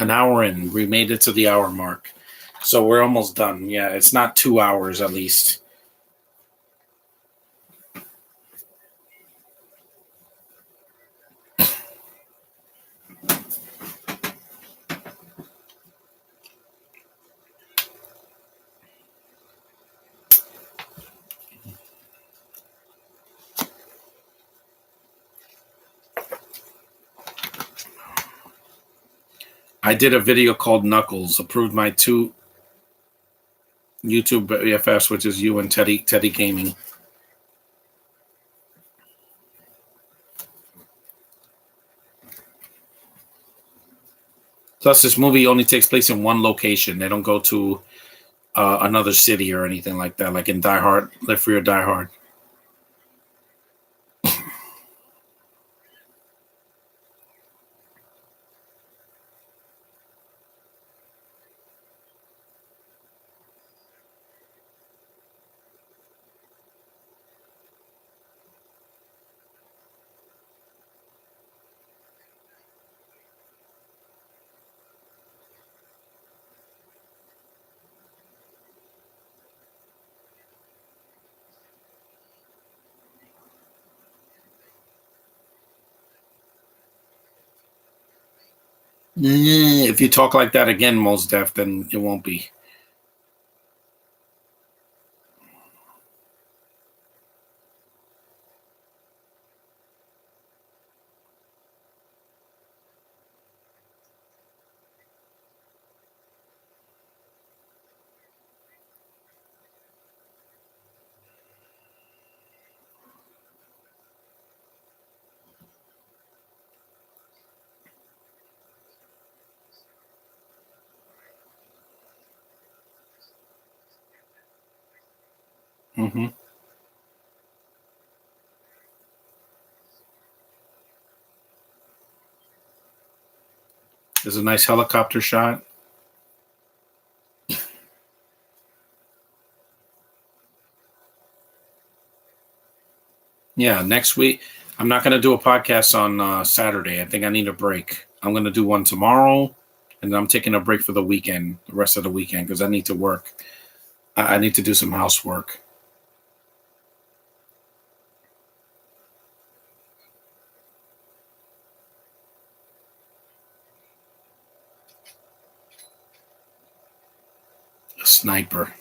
A: An hour in. We made it to the hour mark. So we're almost done. Yeah, it's not 2 hours at least. I did a video called Knuckles. Approved my 2 YouTube BFFs, which is you and Teddy Gaming. Plus, this movie only takes place in one location. They don't go to another city or anything like that, like in Die Hard, Live Free or Die Hard. If you talk like that again, Mos Def, then it won't be. Mm-hmm. There's a nice helicopter shot. Yeah, next week. I'm not going to do a podcast on Saturday. I think I need a break. I'm going to do one tomorrow, and then I'm taking a break for the weekend, the rest of the weekend, because I need to work. I need to do some housework. A sniper.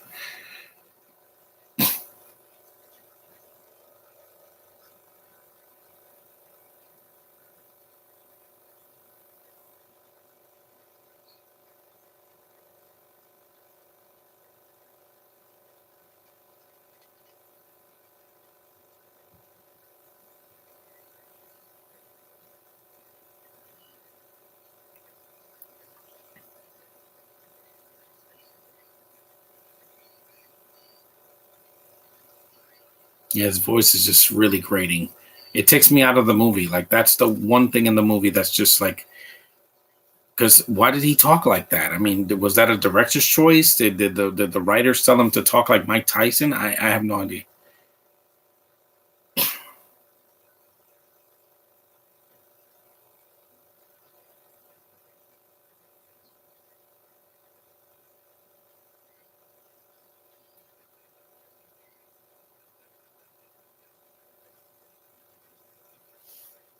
A: Yeah, his voice is just really grating. It takes me out of the movie. Like, that's the one thing in the movie that's just like, because why did he talk like that? I mean, was that a director's choice? Did the writers tell him to talk like Mike Tyson? I have no idea.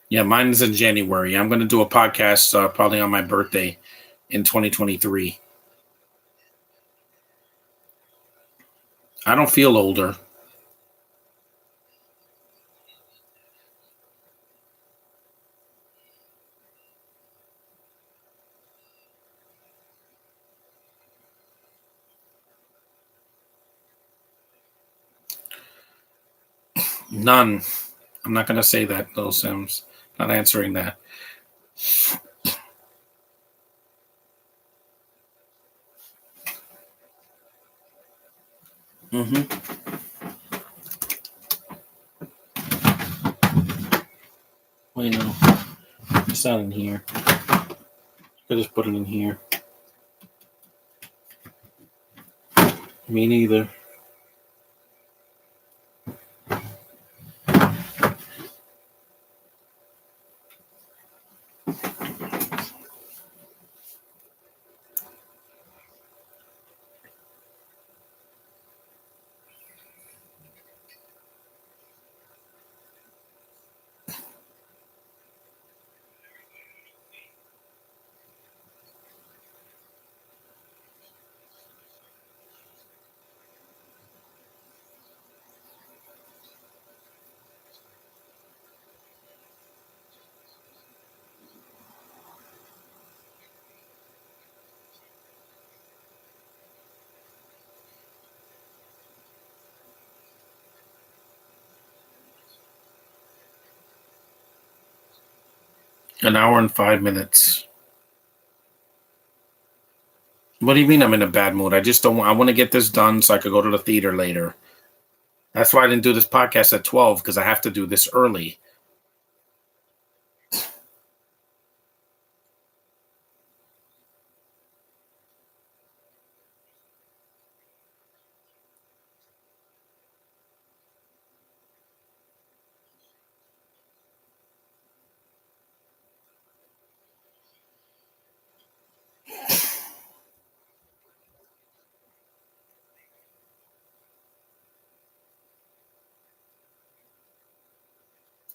A: Yeah, mine is in January. I'm going to do a podcast probably on my birthday in 2023. I don't feel older. None. I'm not going to say that, though, Sims. Not answering that. Mm-hmm. Wait, no. It's not in here. I just put it in here. Me neither. An hour and 5 minutes. What do you mean I'm in a bad mood? I just don't. I want to get this done so I could go to the theater later. That's why I didn't do this podcast at 12 because I have to do this early.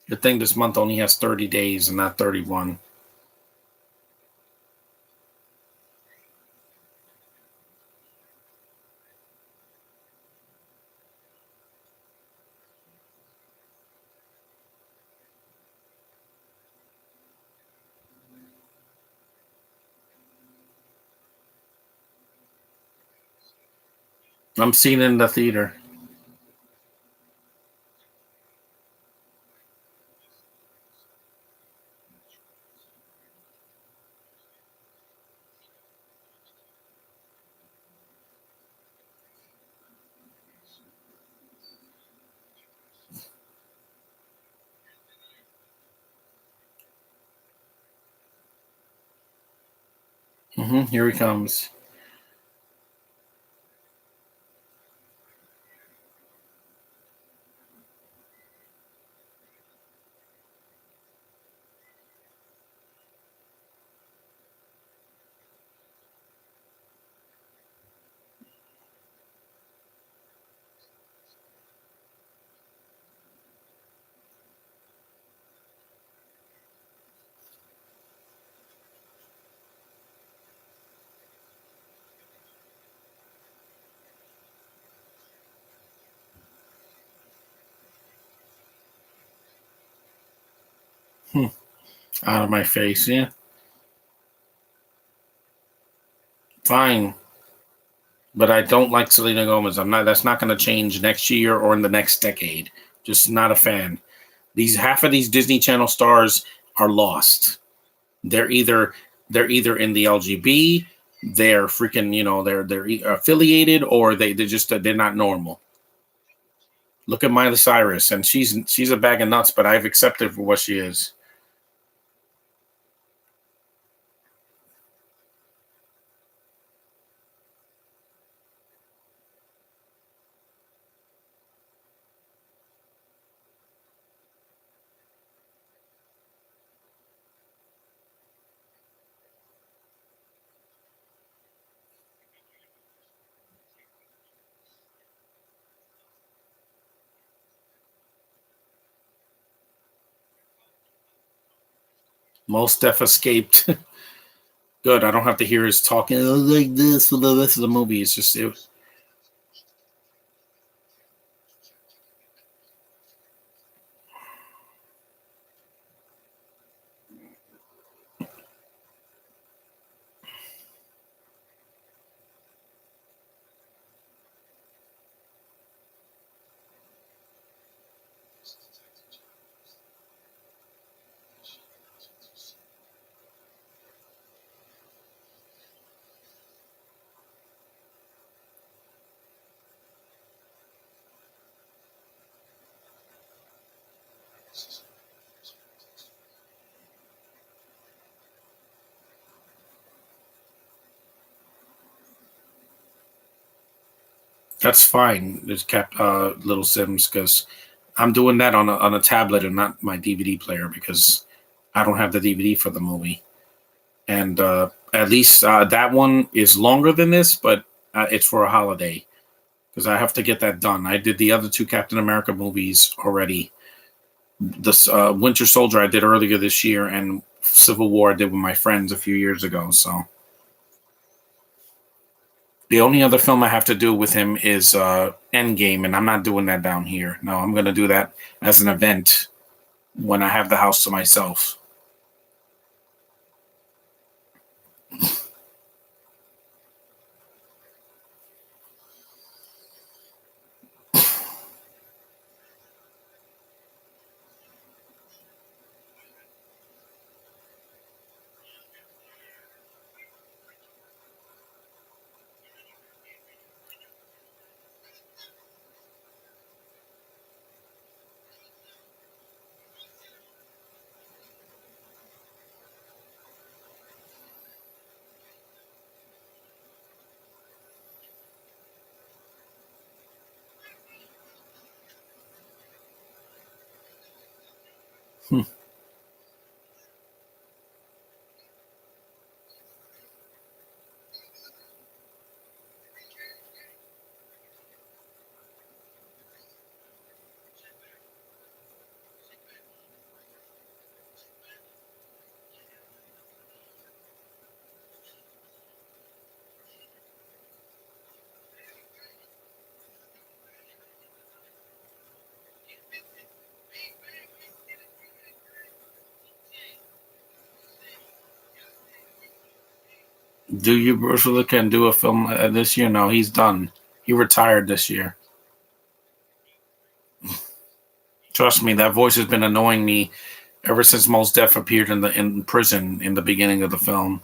A: The thing this month only has 30 days and not 31. I'm seeing it in the theater. Here he comes. Out of my face. Yeah, fine. But I don't like Selena Gomez. I'm not. That's not going to change next year or in the next decade. Just not a fan. These half of these Disney Channel stars are lost. They're either in the LGB, they're freaking they're affiliated, or they're not normal. Look at Miley Cyrus, and she's a bag of nuts, but I've accepted for what she is. Mos Def escaped. Good. I don't have to hear his talking like this for the rest of the movie. It's just that's fine. There's Cap Little Sims because I'm doing that on a tablet and not my DVD player because I don't have the DVD for the movie. And at least that one is longer than this, but it's for a holiday because I have to get that done. I did the other two Captain America movies already. This Winter Soldier I did earlier this year, and Civil War I did with my friends a few years ago. So the only other film I have to do with him is Endgame, and I'm not doing that down here. No, I'm going to do that as an event when I have the house to myself. Hmm. Do you, Bruce Willis, can do a film this year? No, he's done. He retired this year. Trust me, that voice has been annoying me ever since Mos Def appeared in prison in the beginning of the film.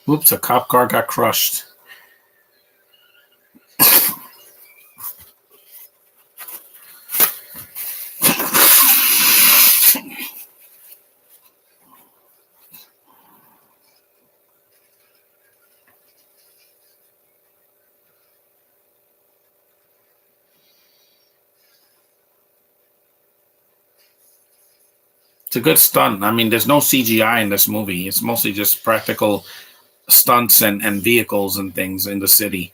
A: Oops, a cop car got crushed. It's a good stunt. I mean, there's no CGI in this movie. It's mostly just practical stunts and vehicles and things in the city,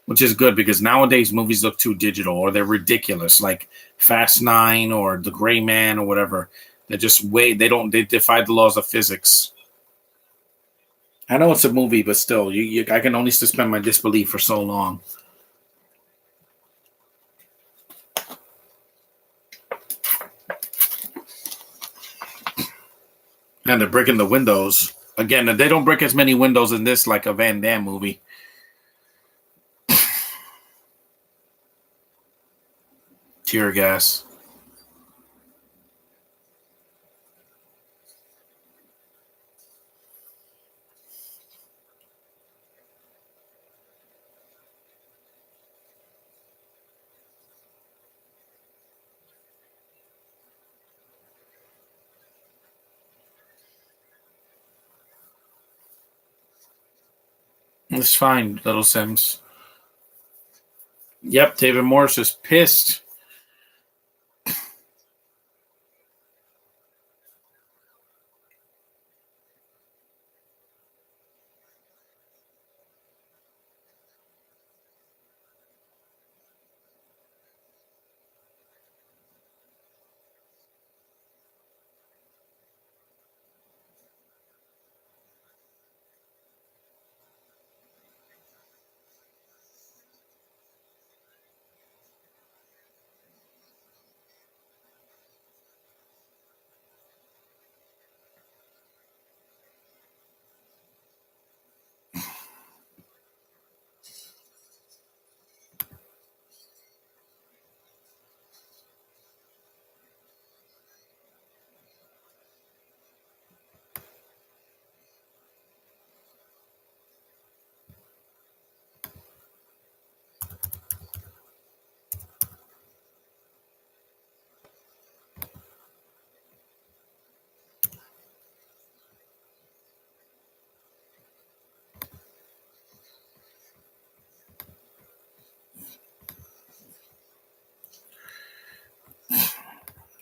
A: which is good because nowadays movies look too digital or they're ridiculous, like Fast Nine or The Gray Man or whatever. They're just way they defy the laws of physics. I know it's a movie, but still, I can only suspend my disbelief for so long. And they're breaking the windows again. They don't break as many windows in this like a Van Damme movie. Tear gas. It's fine, little Sims. Yep, David Morris is pissed.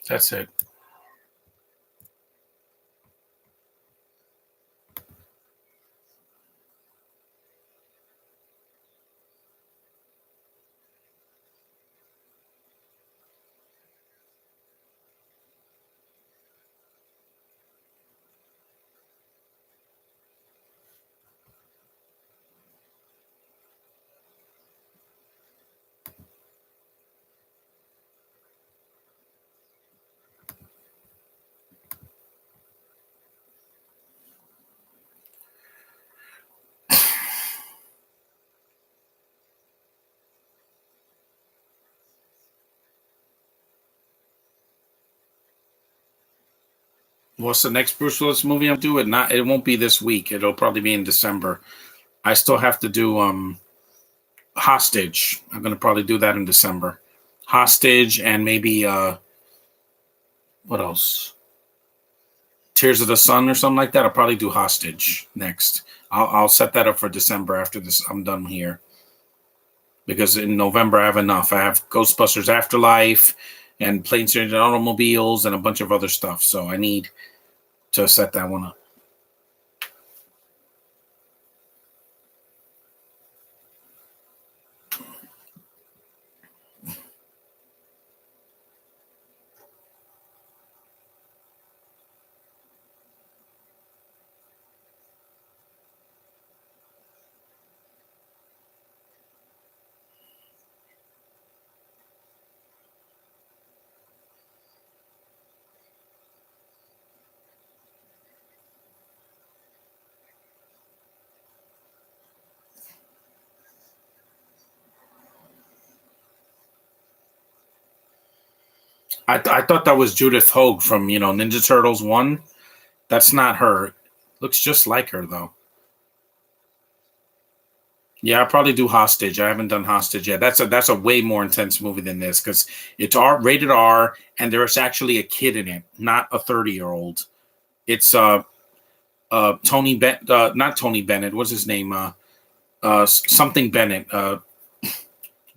A: That's it. What's the next Bruce Willis movie I'm doing? Not, it won't be this week. It'll probably be in December. I still have to do Hostage. I'm gonna probably do that in December. Hostage and maybe what else? Tears of the Sun or something like that. I'll probably do Hostage next. I'll set that up for December after this. I'm done here because in November I have enough. I have Ghostbusters Afterlife and Planes, Trains, and Automobiles and a bunch of other stuff. So I need to set that one up. I thought that was Judith Hogue from Ninja Turtles 1. That's not her. Looks just like her though. Yeah, I'll probably do Hostage. I haven't done Hostage yet. That's a way more intense movie than this because it's rated R and there's actually a kid in it, not a 30-year-old. It's Tony not Tony Bennett. What's his name? Something Bennett. The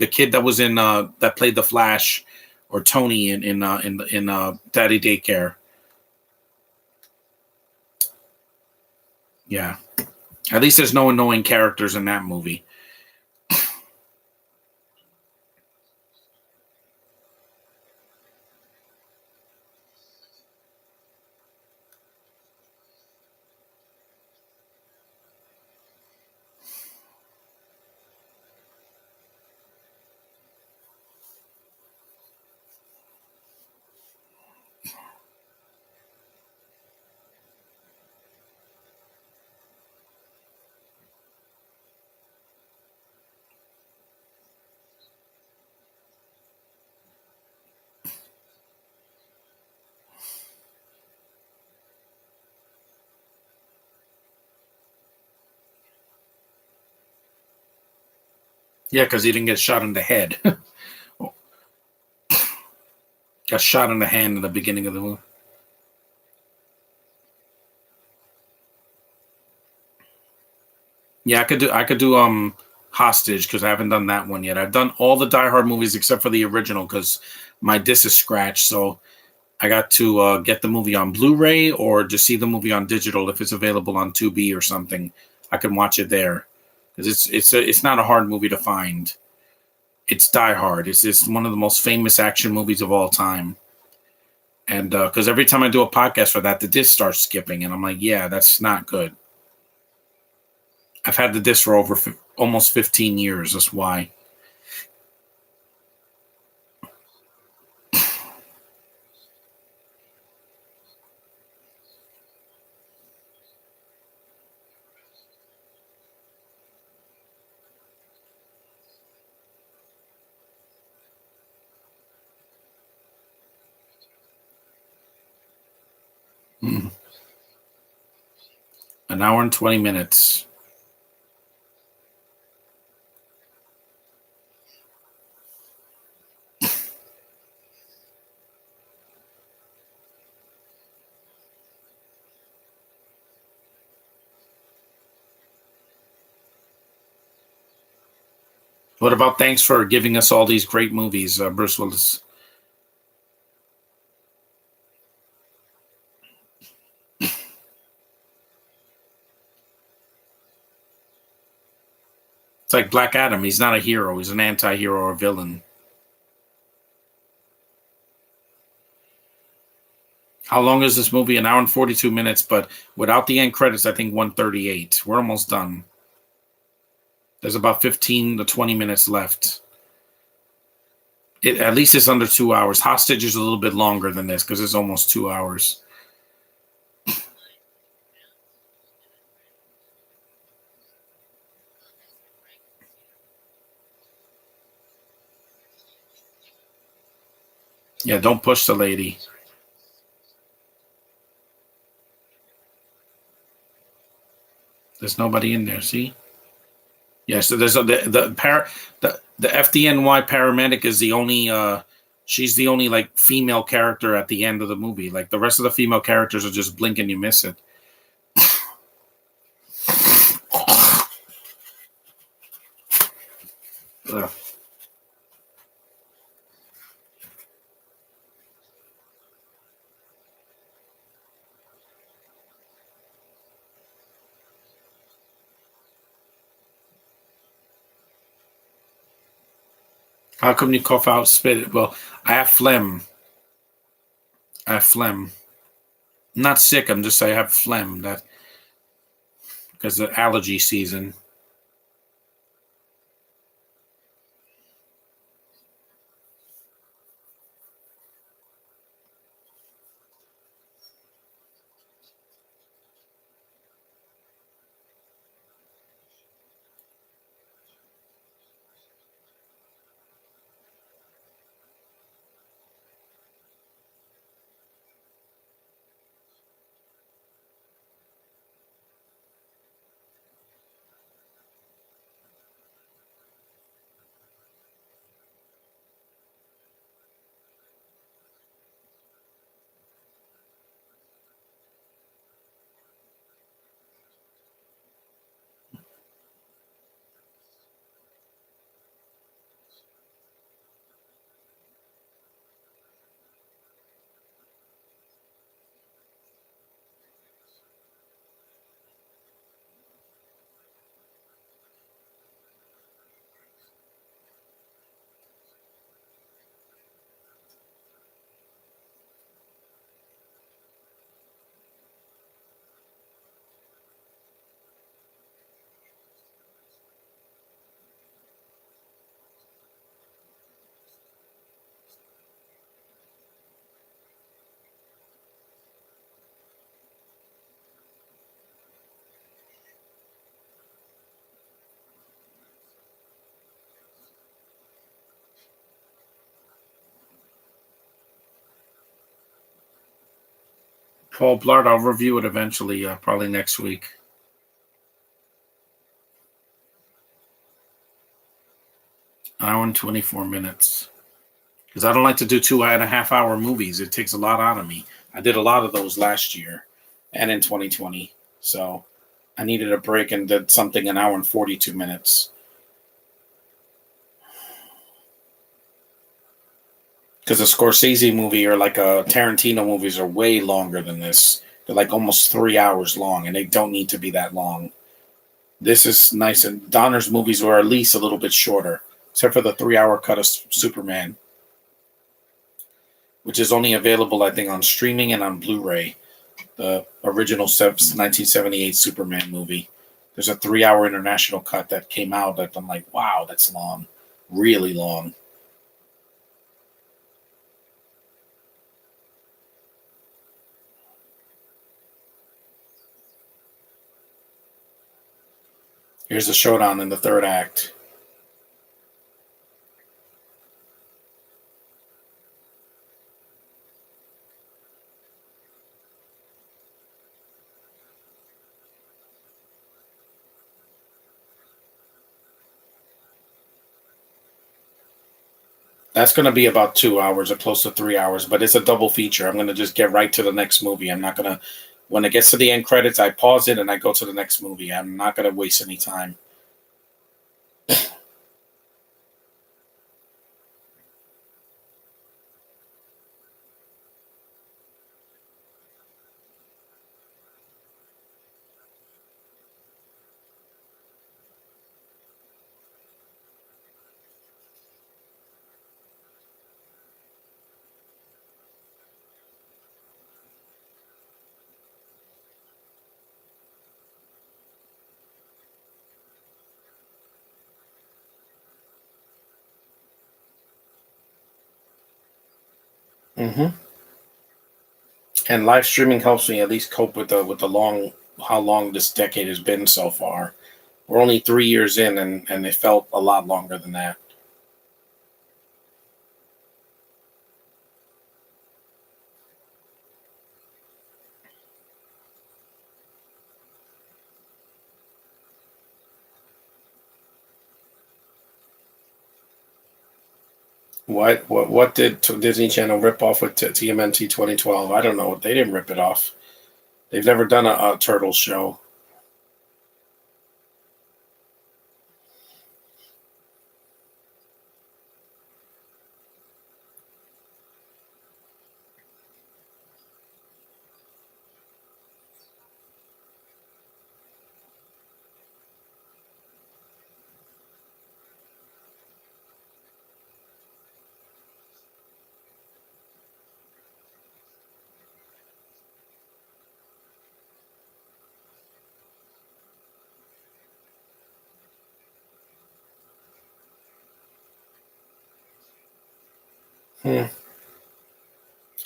A: kid that was in that played the Flash or Tony in Daddy Daycare. Yeah. At least there's no annoying characters in that movie. Yeah, because he didn't get shot in the head. Got shot in the hand in the beginning of the movie. Yeah, I could do Hostage because I haven't done that one yet. I've done all the Die Hard movies except for the original because my disc is scratched. So I got to get the movie on Blu-ray or just see the movie on digital if it's available on Tubi or something. I can watch it there because it's not a hard movie to find. It's Die Hard. It's one of the most famous action movies of all time. And because every time I do a podcast for that, the disc starts skipping, and I'm like, yeah, that's not good. I've had the disc for over almost 15 years. That's why. Mm. An hour and 20 minutes. What about thanks for giving us all these great movies, Bruce Willis? It's like Black Adam. He's not a hero. He's an anti-hero or villain. How long is this movie? An hour and 42 minutes, but without the end credits, I think 138. We're almost done. There's about 15 to 20 minutes left. At least it's under 2 hours. Hostage is a little bit longer than this because it's almost 2 hours. Yeah, don't push the lady. There's nobody in there. See? Yes. So there's the FDNY paramedic is the only. She's the only like female character at the end of the movie. Like the rest of the female characters are just blink and you miss it. Ugh. How come you cough out spit? Well, I have phlegm. I have phlegm. I'm not sick. I'm just I have phlegm. That because the allergy season. Paul Blart. I'll review it eventually. Probably next week. Hour and 24 minutes. Because I don't like to do 2.5 hour movies. It takes a lot out of me. I did a lot of those last year and in 2020. So I needed a break and did something an hour and 42 minutes. Because a Scorsese movie or like a Tarantino movies are way longer than this. They're like almost 3 hours long, and they don't need to be that long. This is nice, and Donner's movies were at least a little bit shorter, except for the 3 hour cut of Superman, which is only available, I think, on streaming and on Blu-ray. The original 1978 Superman movie. There's a 3 hour international cut that came out that I'm like, wow, that's long, really long. Here's the showdown in the third act. That's going to be about 2 hours or close to 3 hours, but it's a double feature. I'm going to just get right to the next movie. I'm not going to, when it gets to the end credits, I pause it and I go to the next movie. I'm not going to waste any time. Mm-hmm. And live streaming helps me at least cope with the long how long this decade has been so far. We're only 3 years in, and it felt a lot longer than that. What did Disney Channel rip off with TMNT 2012? I don't know. They didn't rip it off. They've never done a Turtles show. Hmm.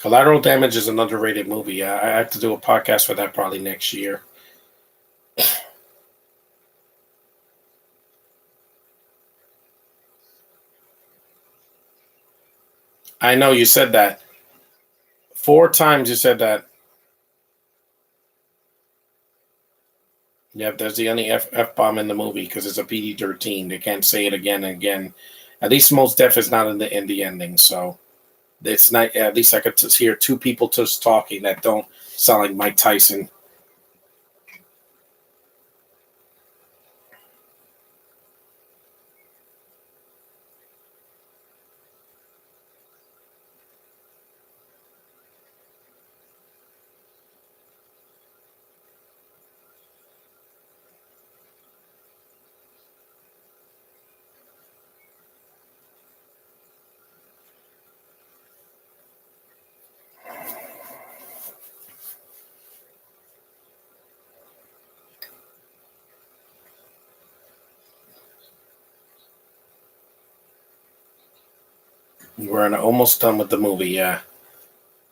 A: Collateral Damage is an underrated movie. I have to do a podcast for that probably next year. I know you said that 4 times. You said that. Yep, there's the only F bomb in the movie because it's a PG-13. They can't say it again and again. At least Mos Def is not in the ending, so it's not. At least I could just hear two people just talking that don't sound like Mike Tyson. We're almost done with the movie, yeah.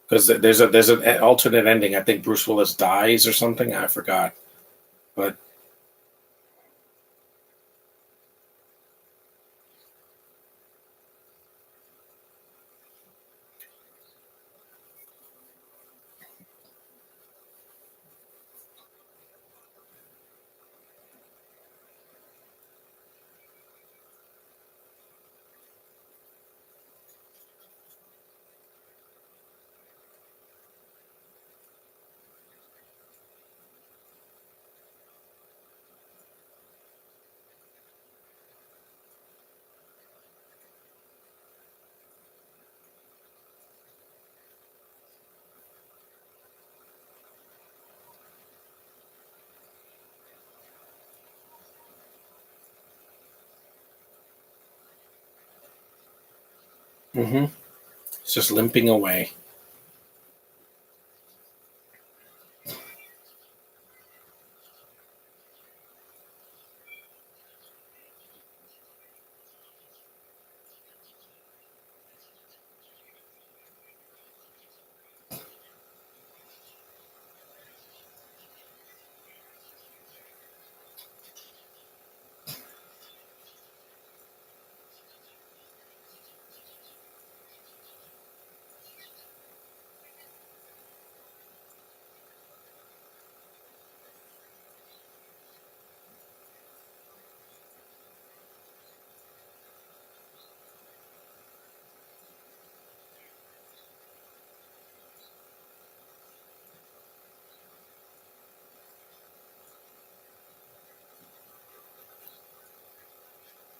A: Because there's an alternate ending. I think Bruce Willis dies or something. I forgot, but it's just limping away.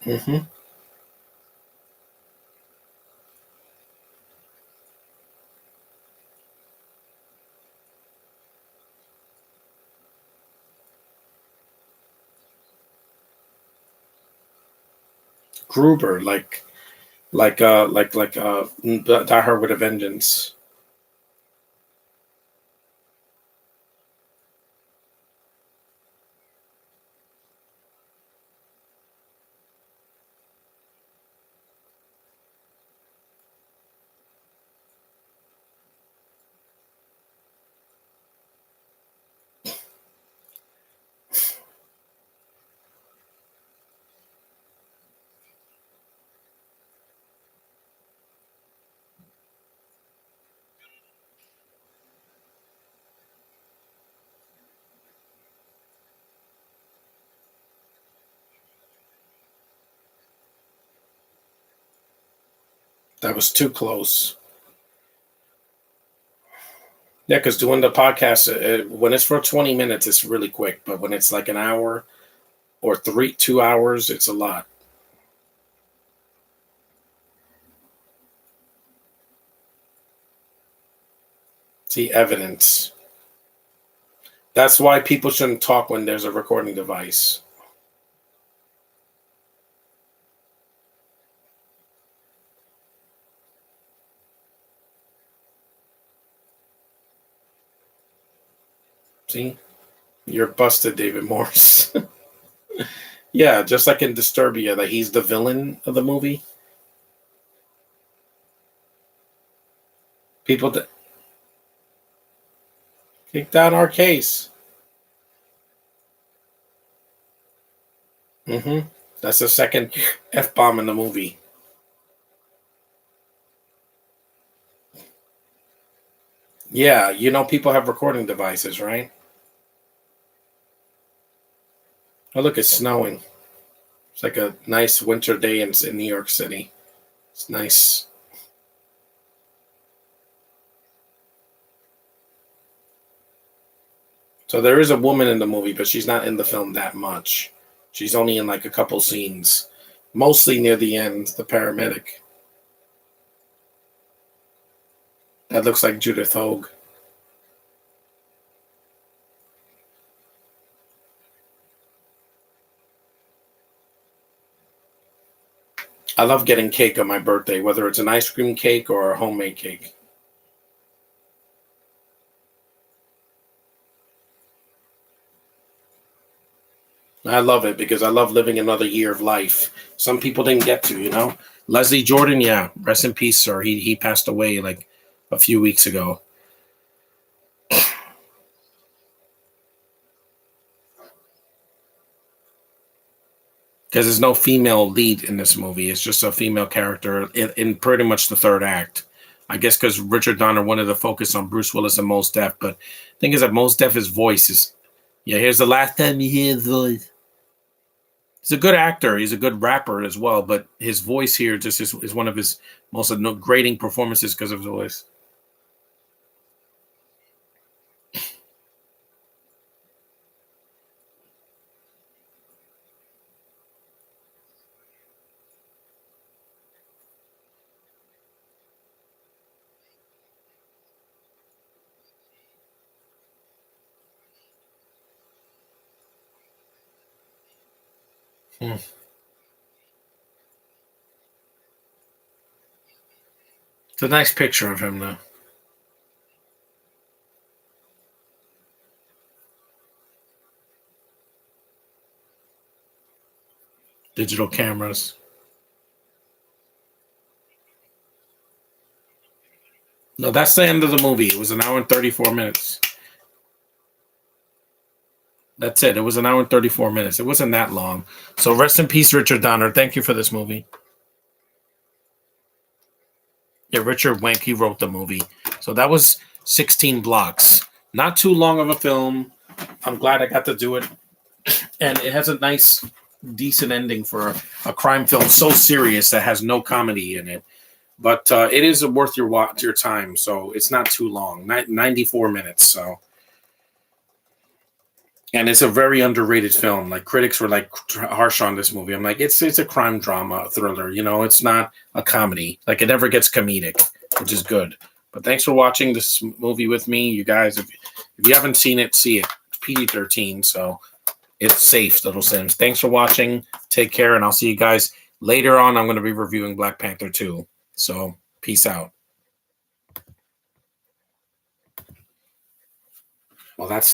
A: hmm Gruber, Die Hard with a Vengeance. That was too close. Yeah, because doing the podcast, when it's for 20 minutes, it's really quick. But when it's like an hour or 2 hours, it's a lot. See, evidence. That's why people shouldn't talk when there's a recording device. See? You're busted, David Morse. Yeah, just like in Disturbia, that he's the villain of the movie. People kick down our case. That's the second F-bomb in the movie. Yeah, people have recording devices, right? Oh, look, it's snowing. It's like a nice winter day in New York City. It's nice. So there is a woman in the movie, but she's not in the film that much. She's only in like a couple scenes, mostly near the end, the paramedic. That looks like Judith Hogue. I love getting cake on my birthday, whether it's an ice cream cake or a homemade cake. I love it because I love living another year of life. Some people didn't get to. Leslie Jordan, yeah, rest in peace, sir. He passed away like a few weeks ago. Because there's no female lead in this movie. It's just a female character in pretty much the third act. I guess because Richard Donner wanted to focus on Bruce Willis and Mos Def, but the thing is that Mos Def's voice is, yeah, here's the last time you hear his voice. He's a good actor. He's a good rapper as well, but his voice here just is one of his most grating performances because of his voice. Hmm. It's a nice picture of him, though. Digital cameras. No, that's the end of the movie. It was an hour and 34 minutes. That's it. It was an hour and 34 minutes. It wasn't that long. So rest in peace, Richard Donner. Thank you for this movie. Yeah, Richard Wenk, he wrote the movie. So that was 16 blocks. Not too long of a film. I'm glad I got to do it. And it has a nice, decent ending for a crime film so serious that has no comedy in it. But it is worth your time. So it's not too long. 94 minutes. So. And it's a very underrated film. Like critics were like harsh on this movie. I'm like, it's a crime drama thriller. It's not a comedy. Like it never gets comedic, which is good. But thanks for watching this movie with me, you guys. If you haven't seen it, see it. It's PG-13, so it's safe, Little Sims. Thanks for watching. Take care, and I'll see you guys later on. I'm going to be reviewing Black Panther 2. So peace out. Well, that's